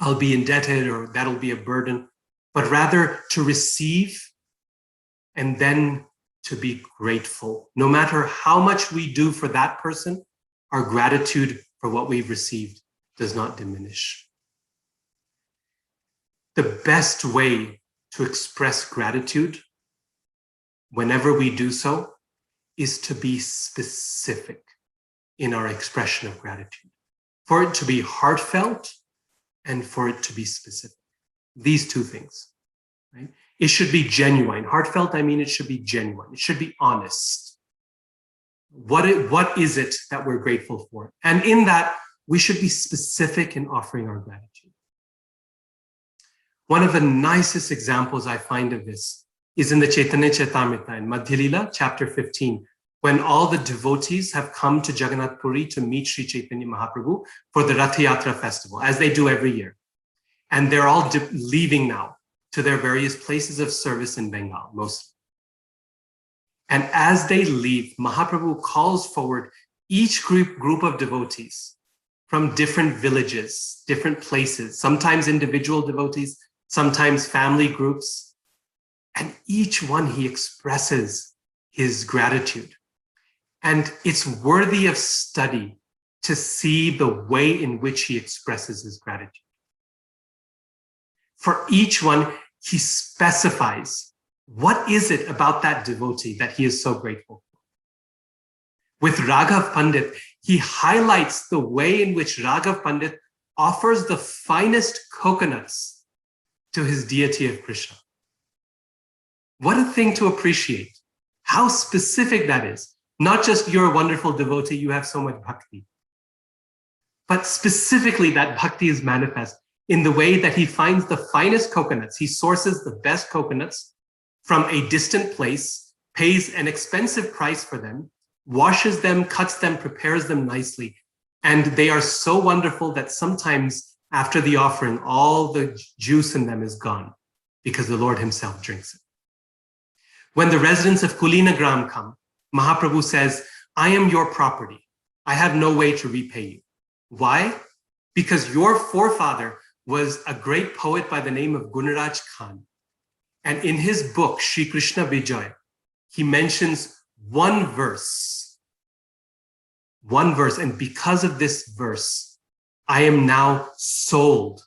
I'll be indebted or that'll be a burden, but rather to receive and then to be grateful. No matter how much we do for that person, our gratitude for what we've received does not diminish. The best way to express gratitude, whenever we do so, is to be specific in our expression of gratitude. For it to be heartfelt and for it to be specific. These two things, right? It should be genuine. Heartfelt, I mean, it should be genuine. It should be honest. What is it that we're grateful for? And in that, we should be specific in offering our gratitude. One of the nicest examples I find of this is in the Chaitanya Charitamrita in Madhya Lila, chapter 15, when all the devotees have come to Jagannath Puri to meet Sri Chaitanya Mahaprabhu for the Rath Yatra festival, as they do every year. And they're all leaving now to their various places of service in Bengal, mostly. And as they leave, Mahaprabhu calls forward each group of devotees from different villages, different places, sometimes individual devotees, sometimes family groups. And each one he expresses his gratitude. And it's worthy of study to see the way in which he expresses his gratitude. For each one, he specifies what is it about that devotee that he is so grateful for. With Raghav Pandit, he highlights the way in which Raghav Pandit offers the finest coconuts to his deity of Krishna. What a thing to appreciate. How specific that is. Not just you're a wonderful devotee, you have so much bhakti. But specifically that bhakti is manifest in the way that he finds the finest coconuts. He sources the best coconuts from a distant place, pays an expensive price for them, washes them, cuts them, prepares them nicely. And they are so wonderful that sometimes after the offering, all the juice in them is gone because the Lord himself drinks it. When the residents of Kulinagram come, Mahaprabhu says, I am your property. I have no way to repay you. Why? Because your forefather was a great poet by the name of Gunaraj Khan. And in his book, Shri Krishna Vijay, he mentions one verse. And because of this verse, I am now sold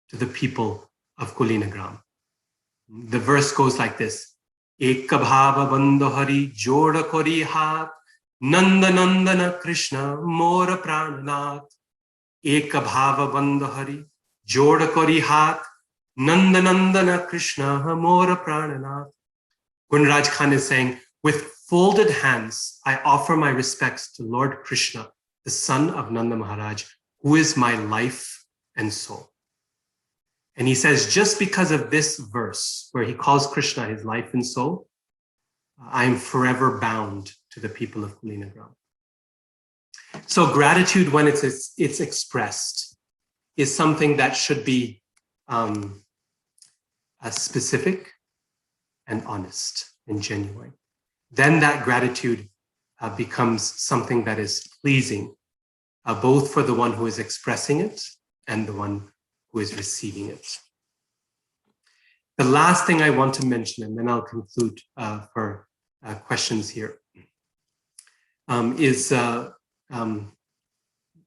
to the people of Kulinagram. The verse goes like this. Ek bhava bandho hari joda kori hat, nanda nandana Krishna mora prananath. Ek bhava bandho hari joda kori hat, nanda nandana Krishna mora prananath. Gunraj Khan is saying, with folded hands, I offer my respects to Lord Krishna, the son of Nanda Maharaj, who is my life and soul. And he says, just because of this verse where he calls Krishna his life and soul, I am forever bound to the people of Kulinagram. So gratitude, when it's expressed, is something that should be specific and honest and genuine. Then that gratitude becomes something that is pleasing, both for the one who is expressing it and the one who is receiving it. The last thing I want to mention, and then I'll conclude for questions here, is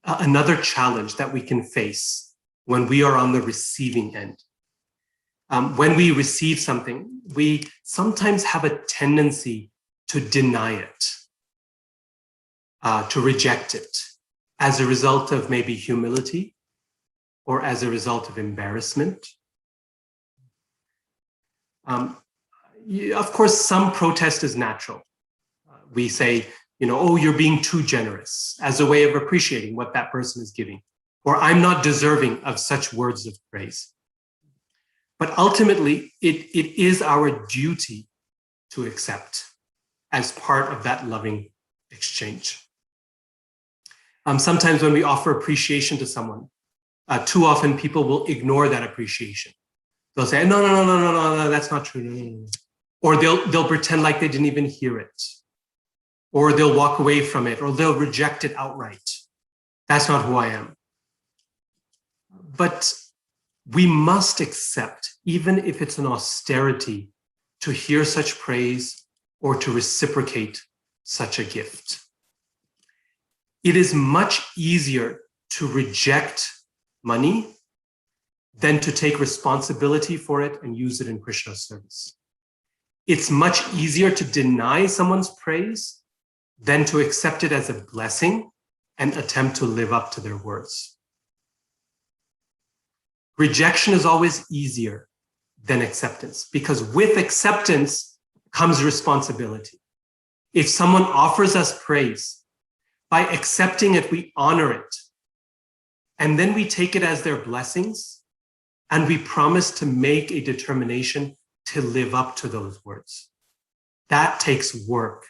another challenge that we can face when we are on the receiving end. When we receive something, we sometimes have a tendency to deny it, to reject it, as a result of maybe humility or as a result of embarrassment. Of course, some protest is natural. We say, oh, you're being too generous, as a way of appreciating what that person is giving, or I'm not deserving of such words of praise. But ultimately, it is our duty to accept as part of that loving exchange. Sometimes when we offer appreciation to someone, too often people will ignore that appreciation. They'll say, no, that's not true. No. Or they'll pretend like they didn't even hear it. Or they'll walk away from it, or they'll reject it outright. That's not who I am. But we must accept, even if it's an austerity, to hear such praise or to reciprocate such a gift. It is much easier to reject money than to take responsibility for it and use it in Krishna's service. It's much easier to deny someone's praise than to accept it as a blessing and attempt to live up to their words. Rejection is always easier than acceptance, because with acceptance comes responsibility. If someone offers us praise, by accepting it, we honor it. And then we take it as their blessings, and we promise to make a determination to live up to those words. That takes work.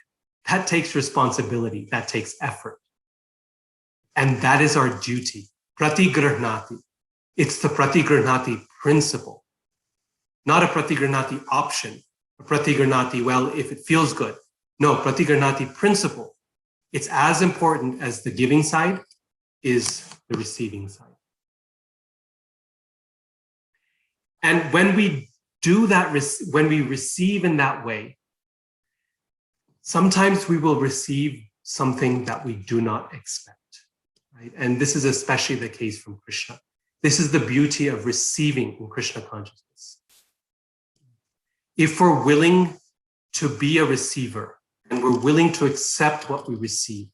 That takes responsibility. That takes effort. And that is our duty. Pratigrihnati. It's the pratigrihnati principle, not a pratigrihnati option. A pratigrihnati, well, if it feels good. No, pratigrihnati principle. It's as important as the giving side is the receiving side. And when we do that, when we receive in that way, sometimes we will receive something that we do not expect, right? And this is especially the case from Krishna. This is the beauty of receiving in Krishna consciousness. If we're willing to be a receiver, and we're willing to accept what we receive,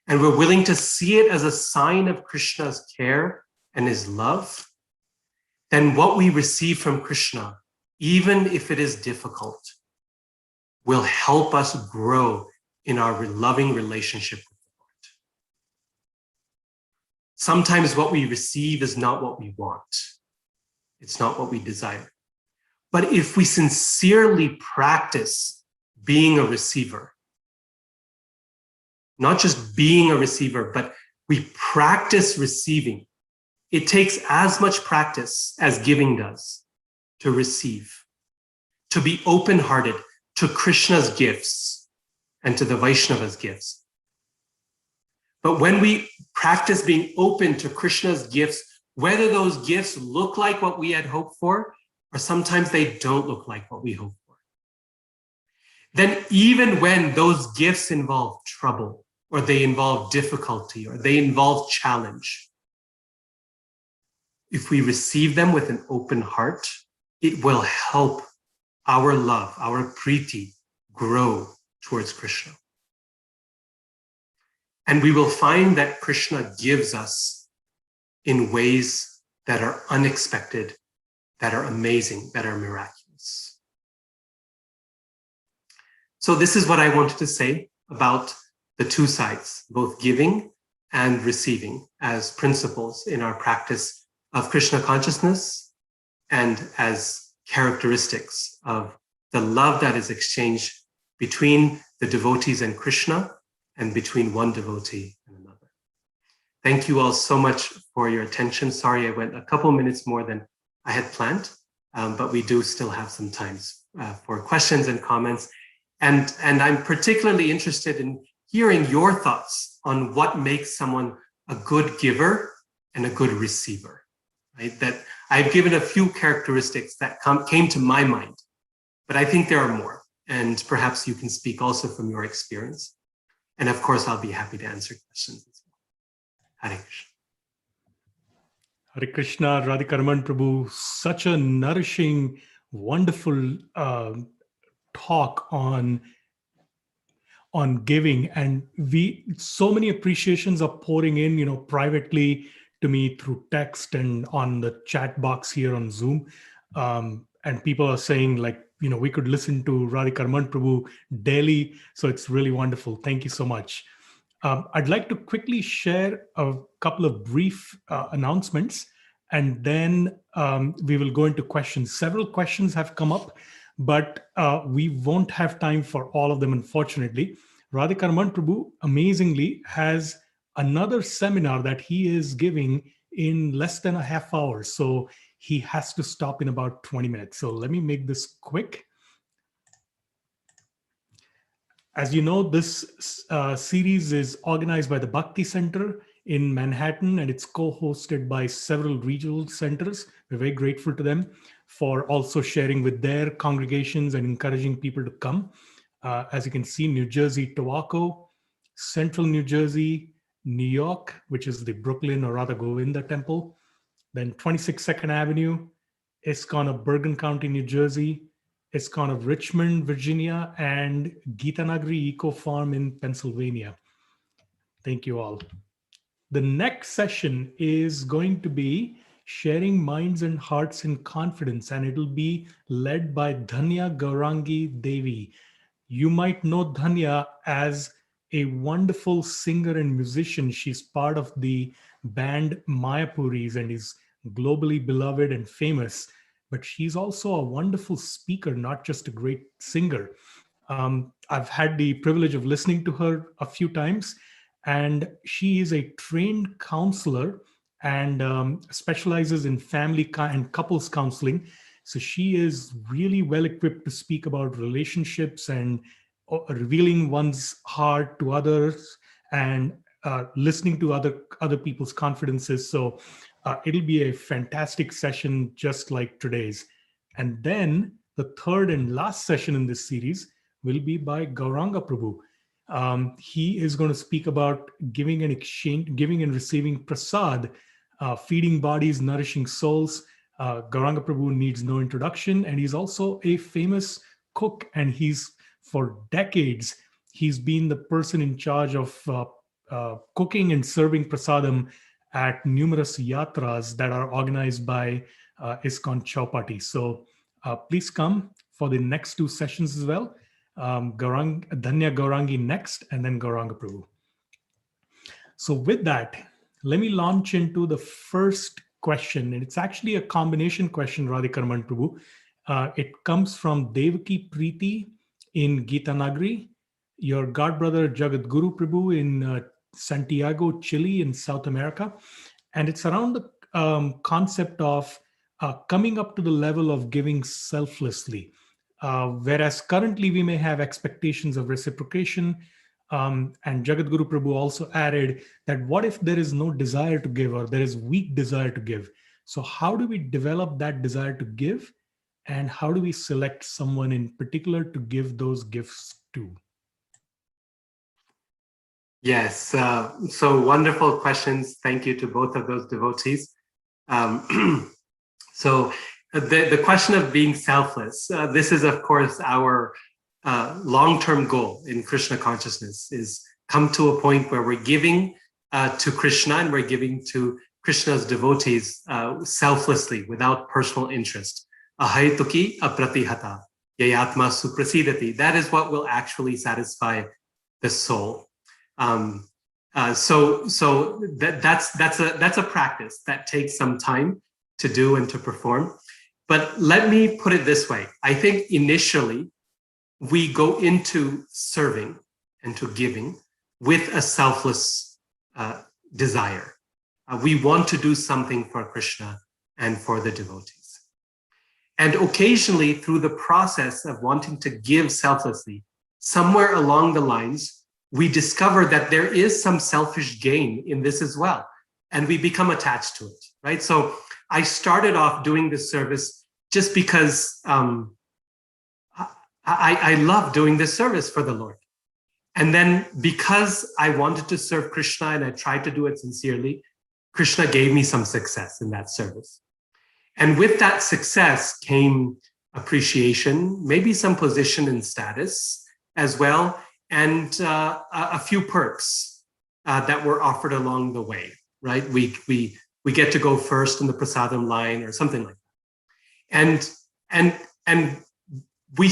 and we're willing to see it as a sign of Krishna's care and his love, then what we receive from Krishna, even if it is difficult, will help us grow in our loving relationship with the Lord. Sometimes what we receive is not what we want. It's not what we desire. But if we sincerely practice being a receiver, not just being a receiver, but we practice receiving, it takes as much practice as giving does to receive, to be open-hearted to Krishna's gifts and to the Vaishnava's gifts. But when we practice being open to Krishna's gifts, whether those gifts look like what we had hoped for, or sometimes they don't look like what we hope for, then even when those gifts involve trouble, or they involve difficulty, or they involve challenge, if we receive them with an open heart, it will help our love, our priti, grow towards Krishna. And we will find that Krishna gives us in ways that are unexpected, that are amazing, that are miraculous. So this is what I wanted to say about the two sides, both giving and receiving, as principles in our practice of Krishna consciousness and as characteristics of the love that is exchanged between the devotees and Krishna and between one devotee and another. Thank you all so much for your attention. Sorry, I went a couple minutes more than I had planned, but we do still have some time for questions and comments. And I'm particularly interested in hearing your thoughts on what makes someone a good giver and a good receiver, right? That I've given a few characteristics that came to my mind, but I think there are more. And perhaps you can speak also from your experience. And of course, I'll be happy to answer questions as well. Hare Krishna. Hare Krishna, Radhika Raman Prabhu, such a nourishing, wonderful talk on giving, and so many appreciations are pouring in, privately to me through text and on the chat box here on Zoom. And people are saying, like, we could listen to Radhika Raman Prabhu daily. So it's really wonderful. Thank you so much. I'd like to quickly share a couple of brief announcements, and then we will go into questions. Several questions have come up, but we won't have time for all of them, unfortunately. Radhika Raman Prabhu, amazingly, has another seminar that he is giving in less than a half hour. So he has to stop in about 20 minutes. So let me make this quick. As you know, this series is organized by the Bhakti Center in Manhattan, and it's co-hosted by several regional centers. We're very grateful to them for also sharing with their congregations and encouraging people to come. As you can see, New Jersey, Tobacco, Central New Jersey, New York, which is the Brooklyn or Radha Govinda Temple, then 26 2nd Avenue, ISKCON of Bergen County, New Jersey, ISKCON of Richmond, Virginia, and Gitanagari Eco Farm in Pennsylvania. Thank you all. The next session is going to be sharing minds and hearts in confidence, and it'll be led by Dhanya Gaurangi Devi. You might know Dhanya as a wonderful singer and musician. She's part of the band Mayapuris and is globally beloved and famous, but she's also a wonderful speaker, not just a great singer. I've had the privilege of listening to her a few times, and she is a trained counselor and specializes in family and couples counseling. So she is really well equipped to speak about relationships and revealing one's heart to others and listening to other people's confidences. So it'll be a fantastic session just like today's. And then the third and last session in this series will be by Gauranga Prabhu. He is going to speak about giving and receiving prasad, feeding bodies, nourishing souls. Gauranga Prabhu needs no introduction, and he's also a famous cook, and for decades, he's been the person in charge of cooking and serving prasadam at numerous yatras that are organized by ISKCON Chowpatty. So please come for the next two sessions as well. Dhanya Gaurangi next, and then Gauranga Prabhu. So with that, let me launch into the first question, and it's actually a combination question, Radhika Raman Prabhu. It comes from Devaki Preeti in Gitanagari, your godbrother Jagat Guru Prabhu in Santiago, Chile in South America. And it's around the concept of coming up to the level of giving selflessly. Whereas currently we may have expectations of reciprocation. And Jagat Guru Prabhu also added that what if there is no desire to give, or there is weak desire to give? So how do we develop that desire to give? And how do we select someone in particular to give those gifts to? Yes, so wonderful questions. Thank you to both of those devotees. So the question of being selfless, this is, of course, our long-term goal in Krishna consciousness, is come to a point where we're giving to Krishna and we're giving to Krishna's devotees selflessly, without personal interest. Ahaituki apratihata. yayatma suprasidati. That is what will actually satisfy the soul. That's a practice that takes some time to do and to perform. But let me put it this way. I think initially we go into serving and to giving with a selfless desire. We want to do something for Krishna and for the devotees. And occasionally, through the process of wanting to give selflessly, somewhere along the lines, we discover that there is some selfish gain in this as well. And we become attached to it, right? So I started off doing this service just because I love doing this service for the Lord. And then because I wanted to serve Krishna and I tried to do it sincerely, Krishna gave me some success in that service. And with that success came appreciation, maybe some position and status as well, and a few perks that were offered along the way, right? We get to go first in the prasadam line or something like that. And we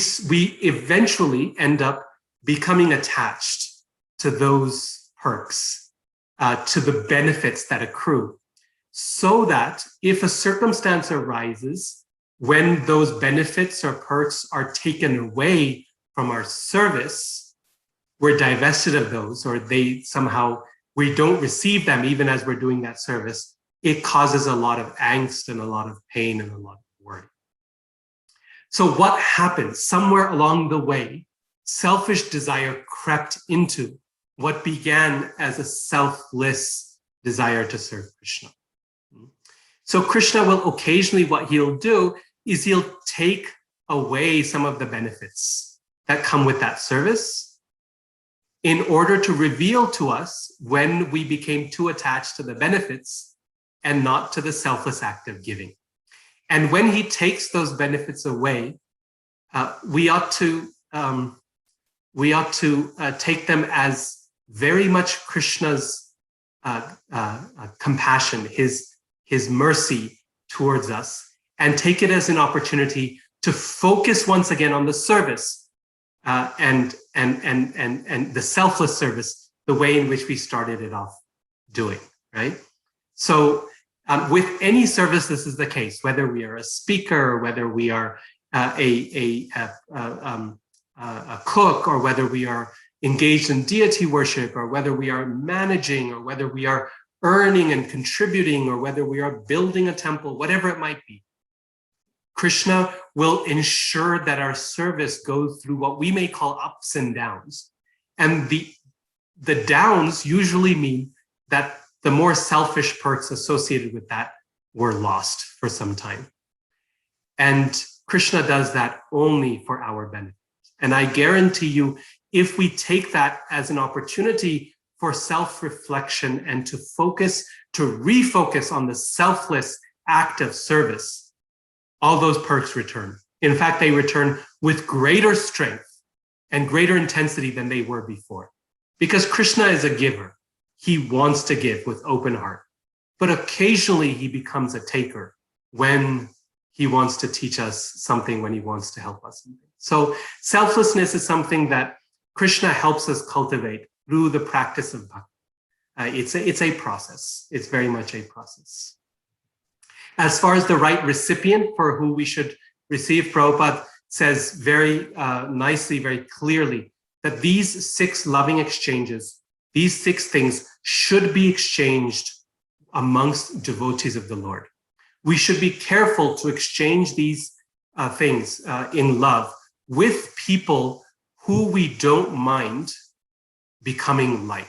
eventually end up becoming attached to those perks, to the benefits that accrue, so that if a circumstance arises when those benefits or perks are taken away from our service, we're divested of those, or we don't receive them even as we're doing that service, it causes a lot of angst and a lot of pain and a lot of worry. So what happened? Somewhere along the way, selfish desire crept into what began as a selfless desire to serve Krishna. So Krishna will occasionally, what he'll do is he'll take away some of the benefits that come with that service in order to reveal to us when we became too attached to the benefits and not to the selfless act of giving. And when he takes those benefits away, we ought to take them as very much Krishna's compassion, his mercy towards us, and take it as an opportunity to focus once again on the service and the selfless service, the way in which we started it off doing, right? So with any service, this is the case, whether we are a speaker, or whether we are a cook, or whether we are engaged in deity worship, or whether we are managing, or whether we are earning and contributing, or whether we are building a temple, whatever it might be. Krishna will ensure that our service goes through what we may call ups and downs. And the downs usually mean that the more selfish perks associated with that were lost for some time. And Krishna does that only for our benefit. And I guarantee you, if we take that as an opportunity for self-reflection and to refocus on the selfless act of service, all those perks return. In fact, they return with greater strength and greater intensity than they were before. Because Krishna is a giver. He wants to give with open heart. But occasionally he becomes a taker when he wants to teach us something, when he wants to help us. So selflessness is something that Krishna helps us cultivate through the practice of bhakti. It's a process. It's very much a process. As far as the right recipient for who we should receive, Prabhupada says very nicely, very clearly, that these 6 loving exchanges, these 6 things should be exchanged amongst devotees of the Lord. We should be careful to exchange these things in love with people who we don't mind becoming like.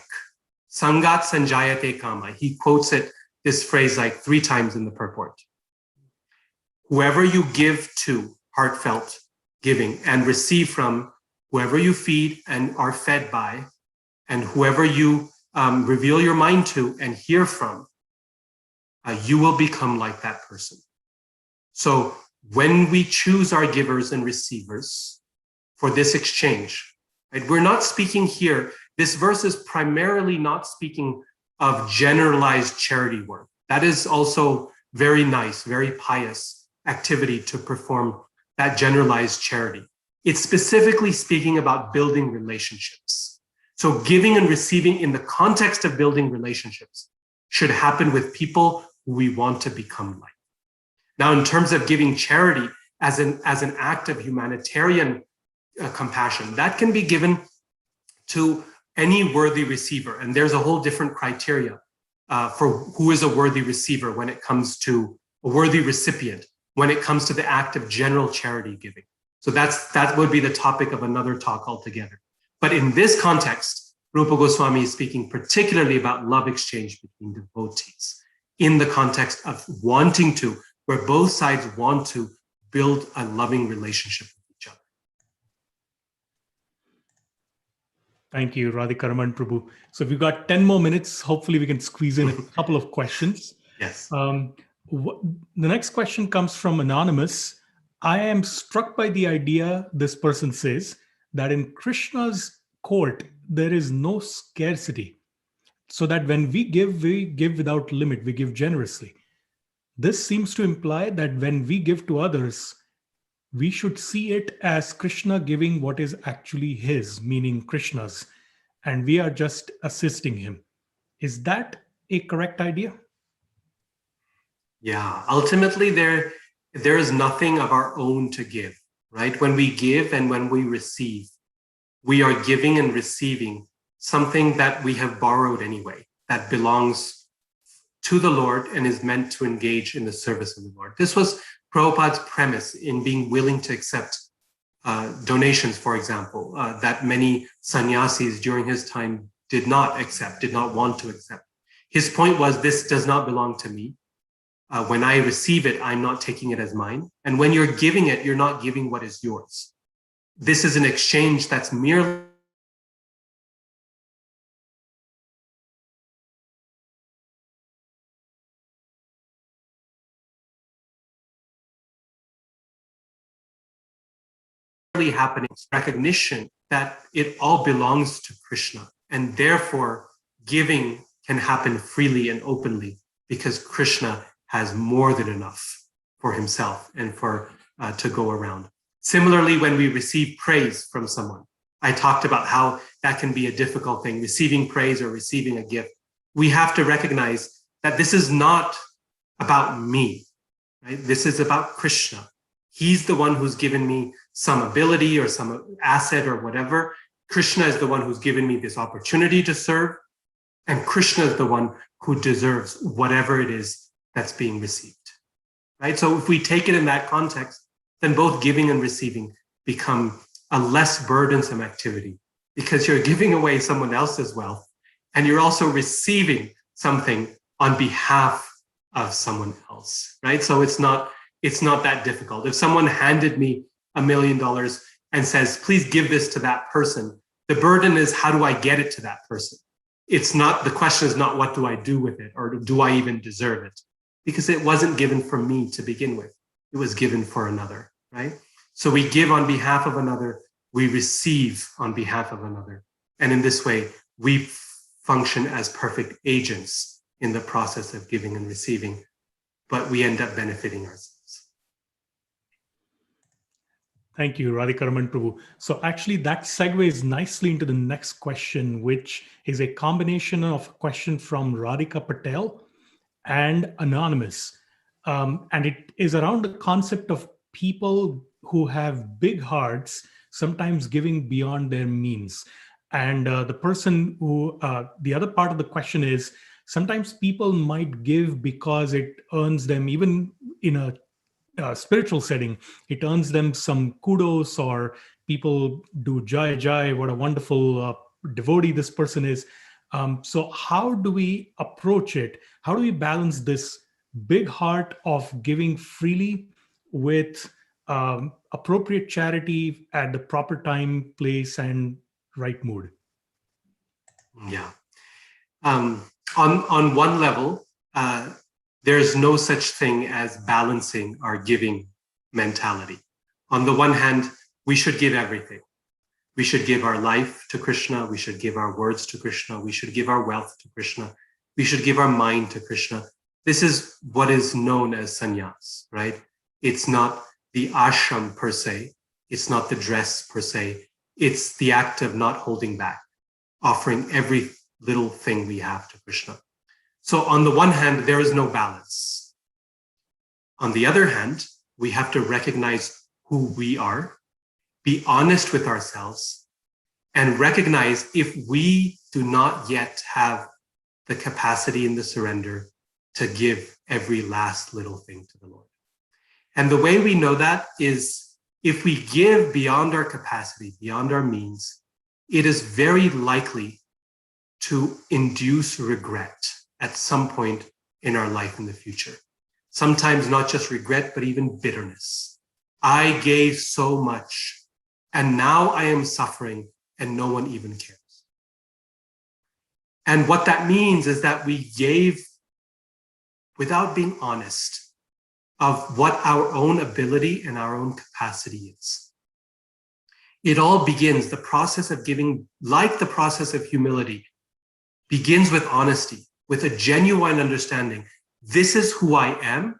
Sangat sanjayate kama. He quotes this phrase like 3 times in the purport. Whoever you give to, heartfelt giving, and receive from, whoever you feed and are fed by, and whoever you reveal your mind to and hear from, you will become like that person. So when we choose our givers and receivers for this exchange, right, we're not speaking here, this verse is primarily not speaking of generalized charity work. That is also very nice, very pious activity to perform that generalized charity. It's specifically speaking about building relationships. So giving and receiving in the context of building relationships should happen with people who we want to become like. Now, in terms of giving charity as an act of humanitarian compassion, that can be given to any worthy receiver. And there's a whole different criteria for who is a worthy receiver when it comes to a worthy recipient, when it comes to the act of general charity giving. So that would be the topic of another talk altogether. But in this context, Rupa Goswami is speaking particularly about love exchange between devotees in the context of wanting to, where both sides want to build a loving relationship with each other. Thank you, Radhika, Raman, Prabhu. So we've got 10 more minutes. Hopefully we can squeeze in a couple of questions. Yes. The next question comes from Anonymous. I am struck by the idea, this person says, that in Krishna's court, there is no scarcity. So that when we give without limit, we give generously. This seems to imply that when we give to others, we should see it as Krishna giving what is actually his, meaning Krishna's, and we are just assisting him. Is that a correct idea? Yeah, ultimately there is nothing of our own to give, right? When we give and when we receive, we are giving and receiving something that we have borrowed anyway, that belongs to the Lord and is meant to engage in the service of the Lord. This was Prabhupada's premise in being willing to accept donations, for example, that many sannyasis during his time did not accept, did not want to accept. His point was, this does not belong to me. When I receive it, I'm not taking it as mine. And when you're giving it, you're not giving what is yours. This is an exchange that's merely happening, recognition that it all belongs to Krishna, and therefore giving can happen freely and openly because Krishna has more than enough for himself and for to go around. Similarly, when we receive praise from someone, I talked about how that can be a difficult thing, receiving praise or receiving a gift. We have to recognize that this is not about me, right? This is about Krishna. He's the one who's given me some ability or some asset or whatever. Krishna is the one who's given me this opportunity to serve. And Krishna is the one who deserves whatever it is that's being received, right? So if we take it in that context, then both giving and receiving become a less burdensome activity because you're giving away someone else's wealth and you're also receiving something on behalf of someone else, right? So it's not that difficult. If someone handed me $1 million and says, please give this to that person, the burden is, how do I get it to that person? The question is not what do I do with it or do I even deserve it? Because it wasn't given for me to begin with. It was given for another, right? So we give on behalf of another, we receive on behalf of another. And in this way, we function as perfect agents in the process of giving and receiving, but we end up benefiting ourselves. Thank you, Radhika, Raman, Prabhu. So actually that segues nicely into the next question, which is a combination of a question from Radhika Patel and Anonymous. And it is around the concept of people who have big hearts, sometimes giving beyond their means. And the person who, the other part of the question is, sometimes people might give because it earns them, even in a spiritual setting, it earns them some kudos, or people do jai jai, what a wonderful devotee this person is. So how do we approach it? How do we balance this big heart of giving freely with appropriate charity at the proper time, place, and right mood? Yeah. On one level, there's no such thing as balancing our giving mentality. On the one hand, we should give everything. We should give our life to Krishna. We should give our words to Krishna. We should give our wealth to Krishna. We should give our mind to Krishna. This is what is known as sannyas, right? It's not the ashram per se. It's not the dress per se. It's the act of not holding back, offering every little thing we have to Krishna. So on the one hand, there is no balance. On the other hand, we have to recognize who we are, be honest with ourselves, and recognize if we do not yet have the capacity and the surrender to give every last little thing to the Lord. And the way we know that is if we give beyond our capacity, beyond our means, it is very likely to induce regret at some point in our life in the future. Sometimes not just regret, but even bitterness. I gave so much, and now I am suffering, and no one even cares. And what that means is that we gave without being honest of what our own ability and our own capacity is. It all begins, the process of giving, like the process of humility, begins with honesty, with a genuine understanding. This is who I am.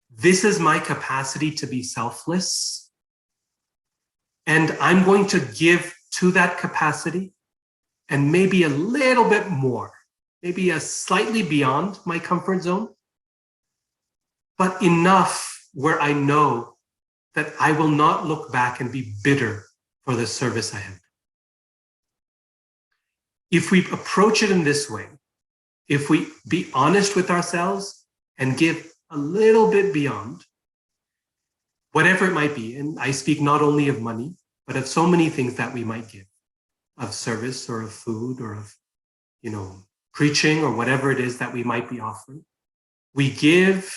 This is my capacity to be selfless. And I'm going to give to that capacity and maybe a little bit more, maybe a slightly beyond my comfort zone, but enough where I know that I will not look back and be bitter for the service I have. If we approach it in this way, if we be honest with ourselves and give a little bit beyond, whatever it might be, and I speak not only of money, but of so many things that we might give, of service or of food or of, preaching or whatever it is that we might be offering. We give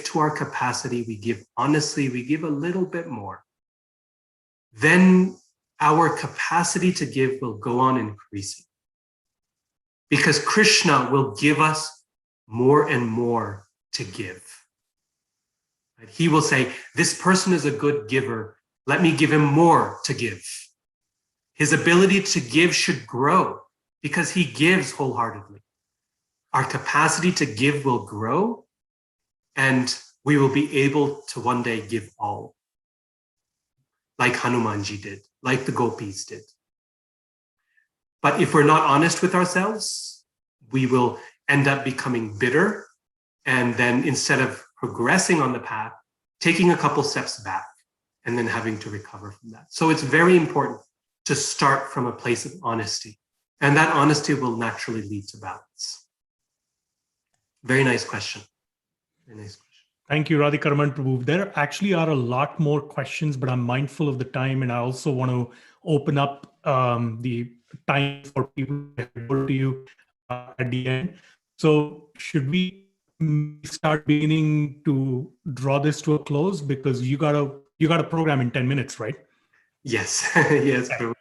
to our capacity, we give honestly, we give a little bit more. Then our capacity to give will go on increasing. Because Krishna will give us more and more to give. He will say, this person is a good giver. Let me give him more to give. His ability to give should grow because he gives wholeheartedly. Our capacity to give will grow, and we will be able to one day give all, like Hanumanji did, like the gopis did. But if we're not honest with ourselves, we will end up becoming bitter, and then instead of progressing on the path, taking a couple steps back, and then having to recover from that. So it's very important to start from a place of honesty, and that honesty will naturally lead to balance. Very nice question. Very nice question. Thank you, Radhika Raman Prabhu. There actually are a lot more questions, but I'm mindful of the time, and I also want to open up the time for people to go to you at the end. So should we start beginning to draw this to a close, because you got a program in 10 minutes, right? Yes, yes, Prabhu.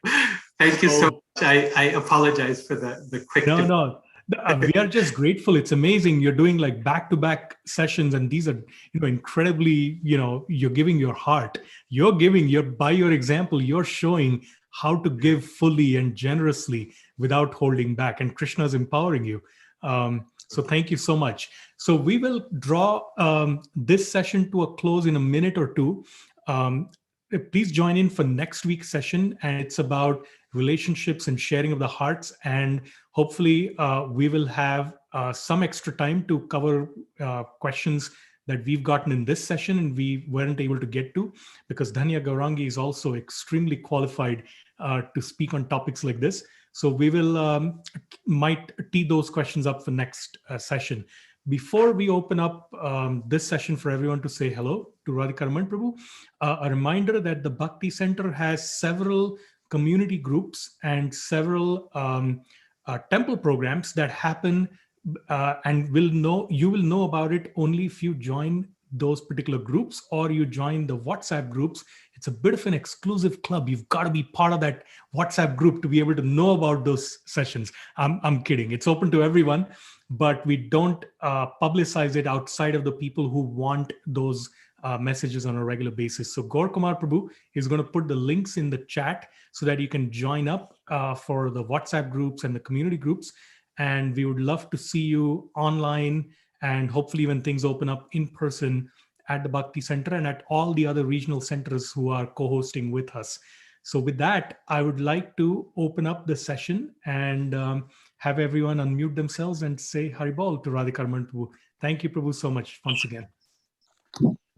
Thank you so much. I apologize for the quick. No. We are just grateful. It's amazing. You're doing like back-to-back sessions, and these are, incredibly, you're giving your heart. By your example, you're showing how to give fully and generously without holding back. And Krishna is empowering you. So thank you so much. So we will draw this session to a close in a minute or two. Please join in for next week's session, and it's about relationships and sharing of the hearts. And hopefully we will have some extra time to cover questions that we've gotten in this session and we weren't able to get to, because Dhanya Gaurangi is also extremely qualified to speak on topics like this. So we will might tee those questions up for next session. Before we open up this session for everyone to say hello to Radhika Raman Prabhu, a reminder that the Bhakti Center has several community groups and several temple programs that happen, and you will know about it only if you join those particular groups or you join the WhatsApp groups. It's a bit of an exclusive club. You've got to be part of that WhatsApp group to be able to know about those sessions. I'm kidding. It's open to everyone, but we don't publicize it outside of the people who want those messages on a regular basis. So Gaur Kumar Prabhu is going to put the links in the chat so that you can join up for the WhatsApp groups and the community groups. And we would love to see you online, and hopefully when things open up in person, at the Bhakti Center and at all the other regional centers who are co-hosting with us. So with that, I would like to open up the session and have everyone unmute themselves and say Haribol to Radhika Raman Prabhu. Thank you, Prabhu, so much once again.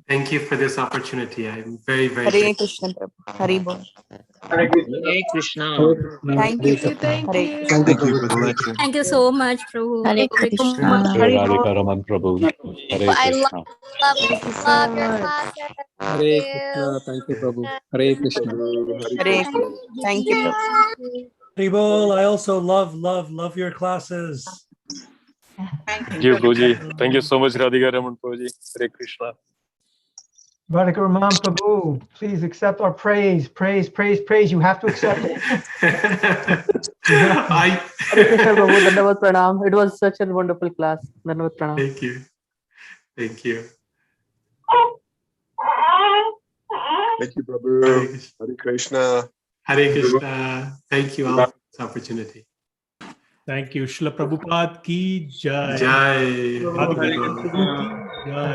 Thank you for this opportunity. I'm very, very Hare grateful. Krishna Prabhu. Haribol. Hare Krishna. Thank you. Thank Hare you. Krishna. Thank you for the lecture. Thank you so much, Prabhu. Hare Krishna. Radhika Raman Prabhu. Hare I Krishna. love Thank you so your much. classes. Hare Krishna. Thank you, Prabhu. Hare Krishna. Hare Krishna. Thank you, Prabhu. Haribol, I also love your classes. Thank you, Prabhuji. Thank you so much, Radhika Raman Prabhuji. Hare Krishna. Radhika Raman Prabhu, please accept our praise. Praise. You have to accept it. I, Hare Krishna Prabhu, Dandavad Pranam. It was such a wonderful class. Dandavad Pranam. Thank you. Thank you. Thank you, Prabhu. Hare Krishna. Hare Krishna. Thank you all for this opportunity. Thank you. Srila Prabhupada ki jai. Jai. Radhika Raman Prabhu ki jai.